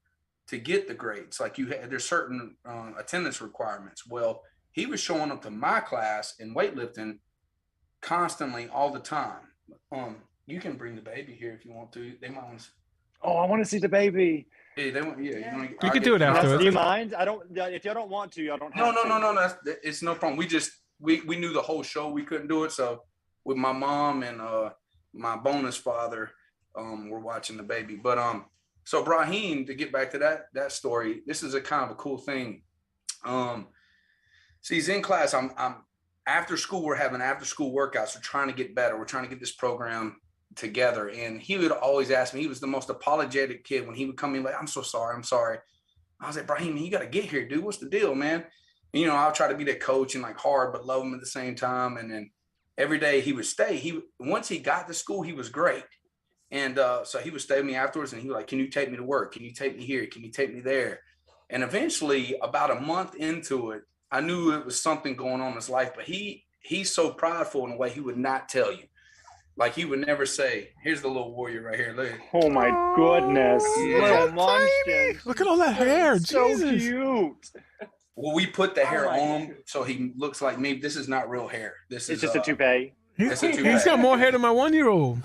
Speaker 1: to get the grades. Like, there's certain attendance requirements. Well, he was showing up to my class in weightlifting constantly all the time. You can bring the baby here if you want to. They might want to.
Speaker 2: Oh, I want to see the baby.
Speaker 1: Hey, they want. Yeah,
Speaker 4: you can do it afterwards.
Speaker 2: Do you mind? I don't. If you don't want to, I don't.
Speaker 1: No. It's no problem. We knew the whole show we couldn't do it, so with my mom and my bonus father, we're watching the baby. But so Brahim, to get back to that story, this is a kind of a cool thing. So he's in class. I'm after school. We're having after school workouts. We're trying to get better. We're trying to get this program together. And he would always ask me. He was the most apologetic kid when he would come in like, "I'm so sorry. I'm sorry." I was like, "Brahim, you got to get here, dude. What's the deal, man?" you know, I'll try to be that coach and like hard, but love him at the same time. And then every day he would stay. Once he got to school, he was great. And so he would stay with me afterwards, and he was like, can you take me to work? Can you take me here? Can you take me there? And eventually, about a month into it, I knew it was something going on in his life, but he's so prideful in a way he would not tell you. Like, he would never say, here's the little warrior right here. Look.
Speaker 2: Oh my goodness.
Speaker 1: Yeah.
Speaker 2: Little munchkin.
Speaker 4: Look at all that hair.
Speaker 2: So
Speaker 4: Jesus.
Speaker 2: cute.
Speaker 1: Well, we put the hair
Speaker 2: my
Speaker 1: on him so he looks like me. This is not real hair. This
Speaker 2: It's
Speaker 1: is
Speaker 2: just a toupee.
Speaker 4: He's got more hair than my 1-year-old.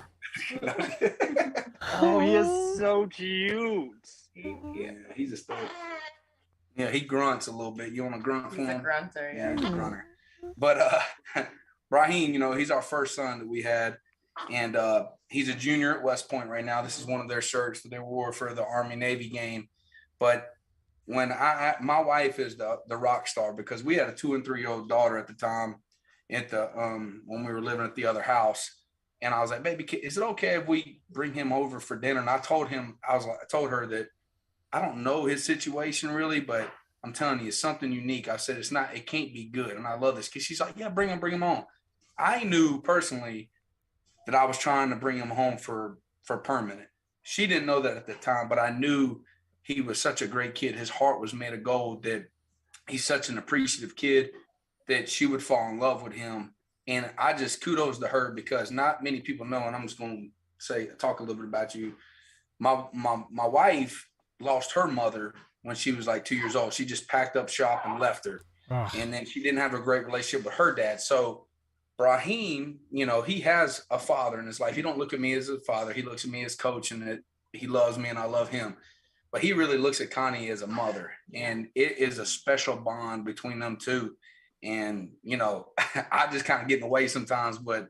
Speaker 2: Oh, he is so cute.
Speaker 1: Yeah, he's a stud. Yeah, he grunts a little bit. You want to grunt for
Speaker 5: He's a
Speaker 1: him?
Speaker 5: grunter, yeah.
Speaker 1: He's a grunter. But Brahim, you know, he's our first son that we had, and he's a junior at West Point right now. This is one of their shirts that they wore for the Army-Navy game. But when my wife is the rock star, because we had a 2 and 3-year-old daughter at the time at the when we were living at the other house. And I was like, baby, is it okay if we bring him over for dinner? And I told her that I don't know his situation really, but I'm telling you, it's something unique. I said, it can't be good. And I love this because she's like, yeah, bring him on. I knew personally that I was trying to bring him home for permanent. She didn't know that at the time, but I knew he was such a great kid. His heart was made of gold, that he's such an appreciative kid that she would fall in love with him. And I just kudos to her, because not many people know, and I'm just going to talk a little bit about you. My wife lost her mother when she was like 2 years old. She just packed up shop and left her. Oh. And then she didn't have a great relationship with her dad. So Brahim, you know, he has a father in his life. He don't look at me as a father. He looks at me as coach, and that he loves me and I love him. But he really looks at Connie as a mother, and it is a special bond between them two. And, you know, I just kind of get in the way sometimes, but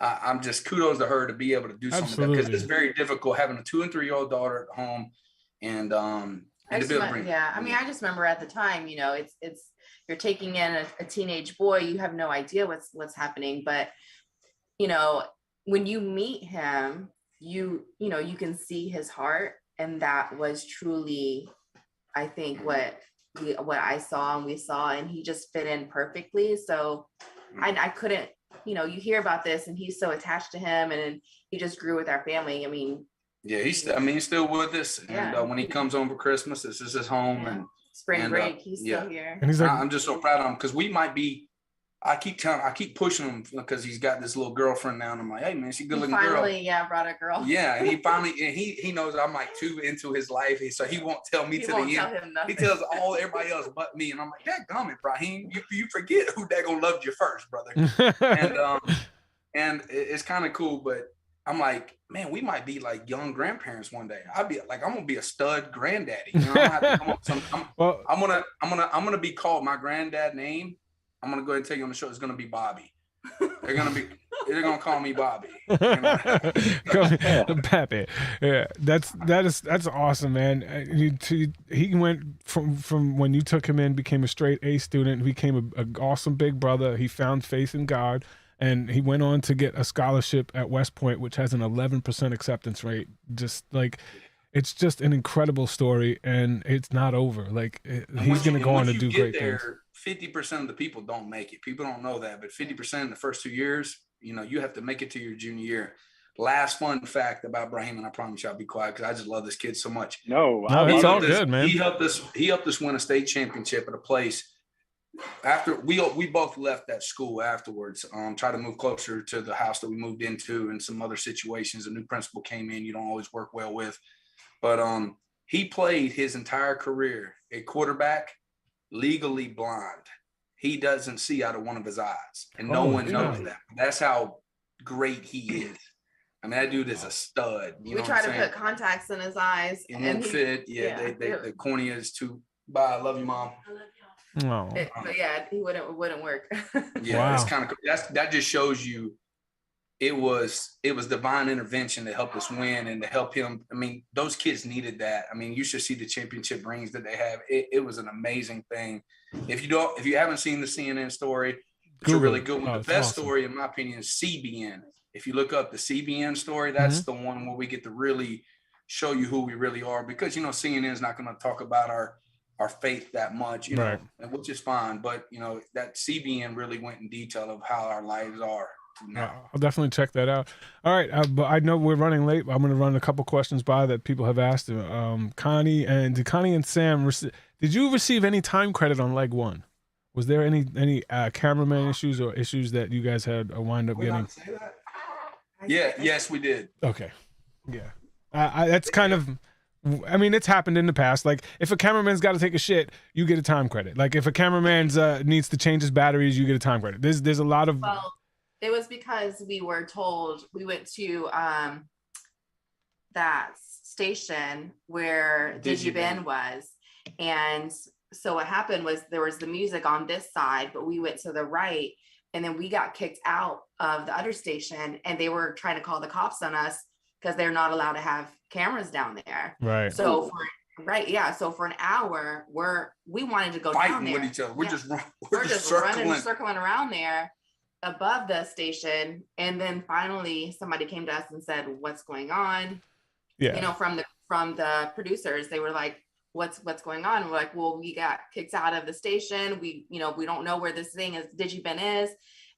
Speaker 1: I'm just kudos to her to be able to do something, because it's very difficult having a 2 and 3-year-old daughter at home. And I just
Speaker 5: remember at the time, you know, it's you're taking in a teenage boy, you have no idea what's happening. But, you know, when you meet him, you know, you can see his heart. And that was truly, I think, what I saw and we saw, and he just fit in perfectly. So I couldn't, you know, you hear about this and he's so attached to him, and he just grew with our family. I mean,
Speaker 1: yeah, he's still with us. And when he comes home for Christmas, this is his home. Yeah. And
Speaker 5: spring break, he's still here.
Speaker 4: And he's like,
Speaker 1: I'm just so proud of him, because we might be, I keep pushing him because he's got this little girlfriend now, and I'm like, hey man, she's a good looking girl.
Speaker 5: Brought a girl.
Speaker 1: Yeah, and he knows I'm like too into his life, so he won't tell me to the end. He tells everybody else but me, and I'm like, dadgummit, Brahim, you forget who daggone loved you first, brother. And it's kind of cool, but I'm like, man, we might be like young grandparents one day. I'm gonna be a stud granddaddy. You know, I'm gonna be called my granddad name. I'm gonna go ahead and tell you on the show, it's gonna be Bobby. They're gonna call me Bobby.
Speaker 4: Pappy. Yeah, that's awesome, man. He went from when you took him in, became a straight A student, became an awesome big brother. He found faith in God, and he went on to get a scholarship at West Point, which has an 11% acceptance rate. Just like, it's just an incredible story, and it's not over. Like, he's gonna go on to do great things.
Speaker 1: 50% of the people don't make it. People don't know that, but 50% in the first 2 years, you know, you have to make it to your junior year. Last fun fact about Brahim, and I promise you I'll be quiet because I just love this kid so much.
Speaker 4: No, it's all good, man.
Speaker 1: He helped us win a state championship at a place. After we both left that school afterwards, tried to move closer to the house that we moved into, and some other situations. A new principal came in, you don't always work well with. But he played his entire career at quarterback, legally blind. He doesn't see out of one of his eyes, and no one knows that. That's how great he is. I mean, that dude is a stud.
Speaker 5: We try to put contacts in his eyes,
Speaker 1: it won't fit. Yeah, the cornea is too. Bye, I love you, mom.
Speaker 4: Oh.
Speaker 5: But yeah, it wouldn't work.
Speaker 1: Yeah, wow. It's kind of that just shows you it was divine intervention to help us win and to help him. I mean, those kids needed that. I mean, you should see the championship rings that they have. It was an amazing thing. If you haven't seen the CNN story, it's a really good one. The best story, in my opinion, is CBN. If you look up the CBN story, that's the one where we get to really show you who we really are, because, you know, CNN is not going to talk about our our faith that much, you
Speaker 4: Right.
Speaker 1: know, and which is fine. But you know, that CBN really went in detail of how our lives are now.
Speaker 4: I'll definitely check that out. All right, but I know we're running late. I'm going to run a couple questions by that people have asked. Connie and Sam, did you receive any time credit on leg one? Was there any cameraman issues or issues that you guys had wind up getting?
Speaker 1: Say that? Yeah, yes, we did.
Speaker 4: Okay, yeah, that's kind of. I mean, it's happened in the past. Like, if a cameraman's got to take a shit, you get a time credit. Like, if a cameraman's needs to change his batteries, you get a time credit. There's a lot of.
Speaker 5: Well, it was because we were told, we went to that station where Digibin was, and so what happened was there was the music on this side, but we went to the right, and then we got kicked out of the other station, and they were trying to call the cops on us because they're not allowed to have cameras down there.
Speaker 4: Right.
Speaker 5: So so for an hour, we wanted to go
Speaker 1: fighting
Speaker 5: down there
Speaker 1: with each other. We're just
Speaker 5: running and circling around there above the station, and then finally somebody came to us and said, "What's going on?"
Speaker 4: Yeah.
Speaker 5: You know, from the producers, they were like, "What's going on?" And we're like, "Well, we got kicked out of the station. We don't know where this thing is, Digibin is."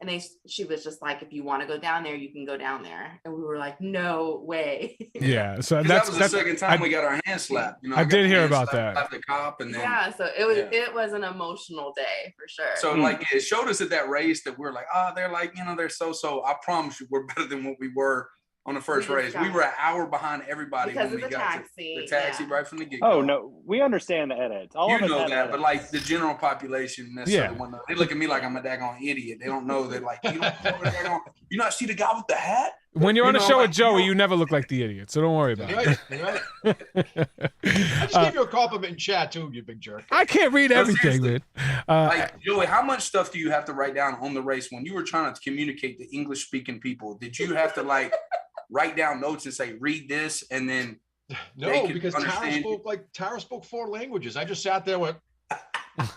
Speaker 5: And she was just like, "If you want to go down there, you can go down there." And we were like, "No way."
Speaker 4: Yeah. So
Speaker 1: that was the second time we got our hands slapped. You know,
Speaker 4: I did hear about that.
Speaker 1: Slapped the cop, and then
Speaker 5: So it was an emotional day for sure.
Speaker 1: So like it showed us at that race that we're like, they're like, you know, they're so. I promise you, we're better than what we were on the first race. We were an hour behind everybody
Speaker 5: because
Speaker 1: when
Speaker 5: of
Speaker 1: we
Speaker 5: the
Speaker 1: got
Speaker 5: taxi.
Speaker 1: the taxi right from the get-go.
Speaker 2: Oh no, we understand the edits. All
Speaker 1: you
Speaker 2: of us
Speaker 1: know
Speaker 2: have
Speaker 1: that,
Speaker 2: edits.
Speaker 1: but like the general population, necessarily they look at me like I'm a daggone idiot. They don't know that, like, you not see the guy with the hat.
Speaker 4: When you're on a show with Joey, you never look like the idiot, so don't worry about it.
Speaker 3: Right. I just gave you a compliment in chat too, you big jerk.
Speaker 4: I can't read everything, man.
Speaker 1: Like, Joey, how much stuff do you have to write down on the race when you were trying to communicate to English-speaking people? Did you have to like write down notes and say, "Read this," and then?
Speaker 3: No, because Tara spoke 4 languages. I just sat there with.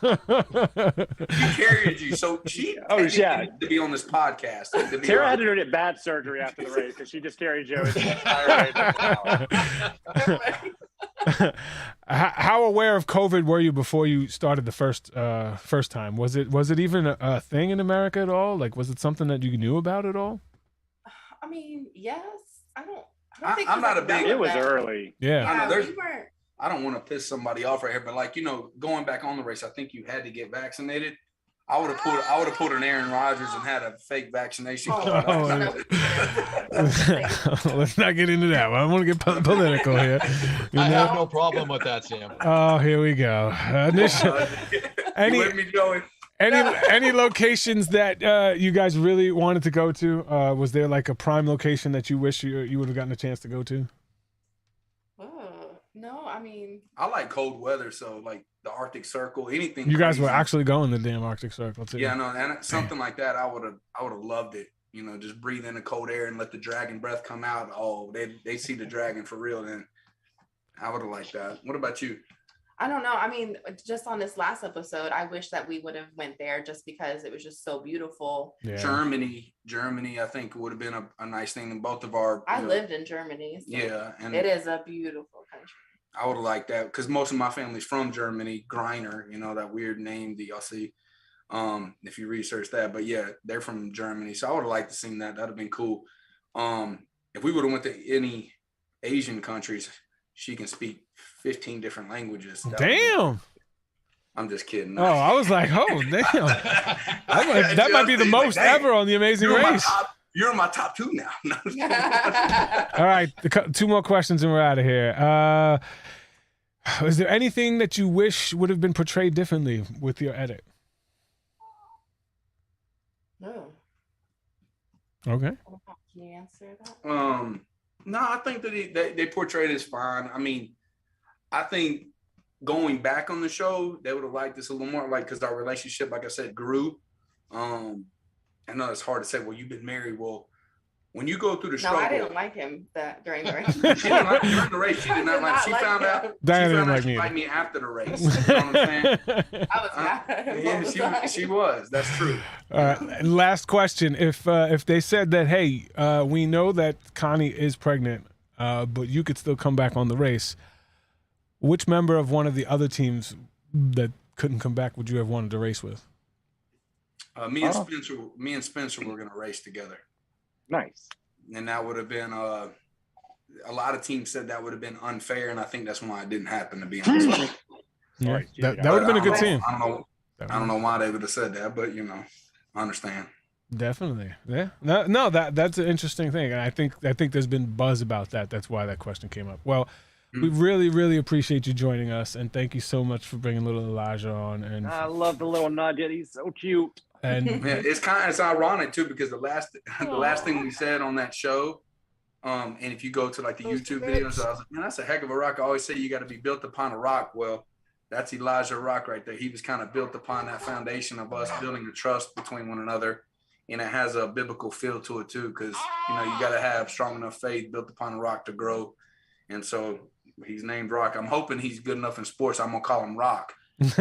Speaker 1: She carried you, so she needed to be on this podcast.
Speaker 2: Tara had to get bad surgery after the race because she just carried Joey.
Speaker 4: How aware of COVID were you before you started the first time? Was it even a thing in America at all? Like, was it something that you knew about at all?
Speaker 5: I mean, yes. I don't think
Speaker 1: I'm not a big.
Speaker 2: It was early.
Speaker 4: Yeah.
Speaker 1: I know I don't want to piss somebody off right here, but like, you know, going back on the race, I think you had to get vaccinated. I would have pulled an Aaron Rodgers and had a fake vaccination.
Speaker 4: Let's not get into that one. I want to get political here.
Speaker 3: I have no problem with that, Sam.
Speaker 4: Oh, here we go. Any locations that you guys really wanted to go to? Was there like a prime location that you wish you would have gotten a chance to go to?
Speaker 5: No, I mean,
Speaker 1: I like cold weather, so like the Arctic Circle, anything.
Speaker 4: You guys were actually going the damn Arctic Circle too.
Speaker 1: Yeah, no, and something like that, I would have loved it. You know, just breathe in the cold air and let the dragon breath come out. Oh, they see the dragon for real. Then I would have liked that. What about you?
Speaker 5: I don't know. I mean, just on this last episode, I wish that we would have went there just because it was just so beautiful.
Speaker 1: Yeah. Germany, I think would have been a nice thing in both of our.
Speaker 5: I lived in Germany. So
Speaker 1: yeah, and
Speaker 5: it is a beautiful country.
Speaker 1: I would have liked that because most of my family's from Germany. Greiner, you know, that weird name that y'all see. If you research that, but yeah, they're from Germany, so I would have liked to see that. That'd have been cool. If we would have went to any Asian countries, she can speak 15 different languages.
Speaker 4: Damn.
Speaker 1: I'm just kidding.
Speaker 4: Oh, I was like, oh, damn. That might be the most ever on The Amazing Race.
Speaker 1: You're in my top 2 now.
Speaker 4: All right, 2 more questions and we're out of here. Is there anything that you wish would have been portrayed differently with your edit?
Speaker 5: No.
Speaker 4: Okay.
Speaker 5: Can you answer that?
Speaker 1: No, I think that they portrayed it as fine. I mean, I think going back on the show, they would have liked this a little more, like, because our relationship, like I said, grew. I know it's hard to say, well, you've been married. Well, when you go through the struggle.
Speaker 5: No, I didn't like him during the race.
Speaker 1: She didn't like during the race. She did not like. She found out.
Speaker 4: Diana
Speaker 1: she
Speaker 4: didn't
Speaker 1: found out
Speaker 4: like
Speaker 1: she
Speaker 4: me.
Speaker 1: liked me after the race. You know what I'm saying?
Speaker 5: I was mad.
Speaker 1: Yeah, she was. That's true.
Speaker 4: All right. Last question: If they said that, hey, we know that Connie is pregnant, but you could still come back on the race, which member of one of the other teams that couldn't come back would you have wanted to race with?
Speaker 1: Me and Spencer were gonna race together.
Speaker 2: Nice.
Speaker 1: And that would have been a lot of teams said that would have been unfair, and I think that's why it didn't happen, to be honest with you.
Speaker 4: Yeah, that would have been a good team.
Speaker 1: I don't know why they would have said that, but you know, I understand.
Speaker 4: Definitely. Yeah. No, that's an interesting thing. And I think there's been buzz about that. That's why that question came up. Well, we really, really appreciate you joining us, and thank you so much for bringing little Elijah on. And
Speaker 2: I love the little nugget. He's so cute.
Speaker 1: And yeah, it's ironic too, because the last thing we said on that show, and if you go to like the YouTube videos, I was like, man, that's a heck of a rock. I always say you got to be built upon a rock. Well, that's Elijah Rock right there. He was kind of built upon that foundation of us building a trust between one another. And it has a biblical feel to it too, because you know you got to have strong enough faith built upon a rock to grow. And so he's named Rock. I'm hoping he's good enough in sports. I'm gonna call him Rock. He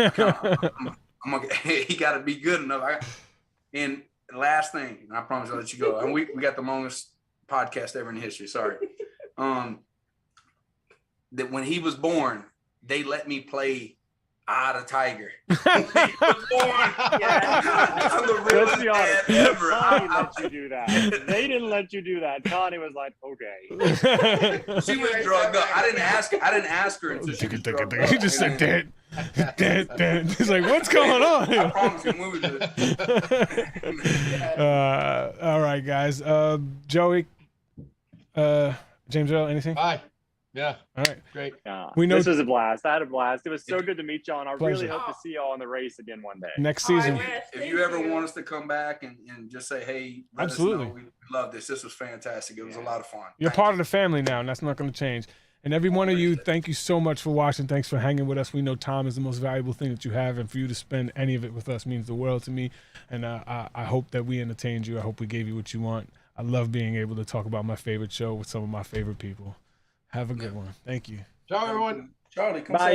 Speaker 1: got to be good enough. And last thing, and I promise I'll let you go. And we got the longest podcast ever in history. Sorry. That when he was born, they let me play the Tiger. He was born. I'm the realest dad ever.
Speaker 2: Connie let you do that. They didn't let you do that. Connie was like, okay.
Speaker 1: She was drugged up. I didn't ask her until she was drugged up.
Speaker 4: She just said, "Dead." He's like, "What's going on?"
Speaker 1: I promise you, we
Speaker 4: all right, guys. Joey, James Earl, anything?
Speaker 3: Bye. Yeah.
Speaker 4: All right.
Speaker 3: Great.
Speaker 4: We know
Speaker 2: this was a blast. I had a blast. It was so good to meet y'all, and I
Speaker 4: Pleasure.
Speaker 2: really hope to see y'all in the race again one day.
Speaker 4: Next season.
Speaker 1: If you ever want us to come back and just say, hey, let
Speaker 4: absolutely,
Speaker 1: us know. We love this. This was fantastic. It was a lot of fun.
Speaker 4: You're part of the family now, and that's not going to change. And every one of you, thank you so much for watching. Thanks for hanging with us. We know time is the most valuable thing that you have, and for you to spend any of it with us means the world to me. And I hope that we entertained you. I hope we gave you what you want. I love being able to talk about my favorite show with some of my favorite people. Have a good one. Thank you.
Speaker 3: Ciao, everyone.
Speaker 1: Charlie, come
Speaker 2: Bye.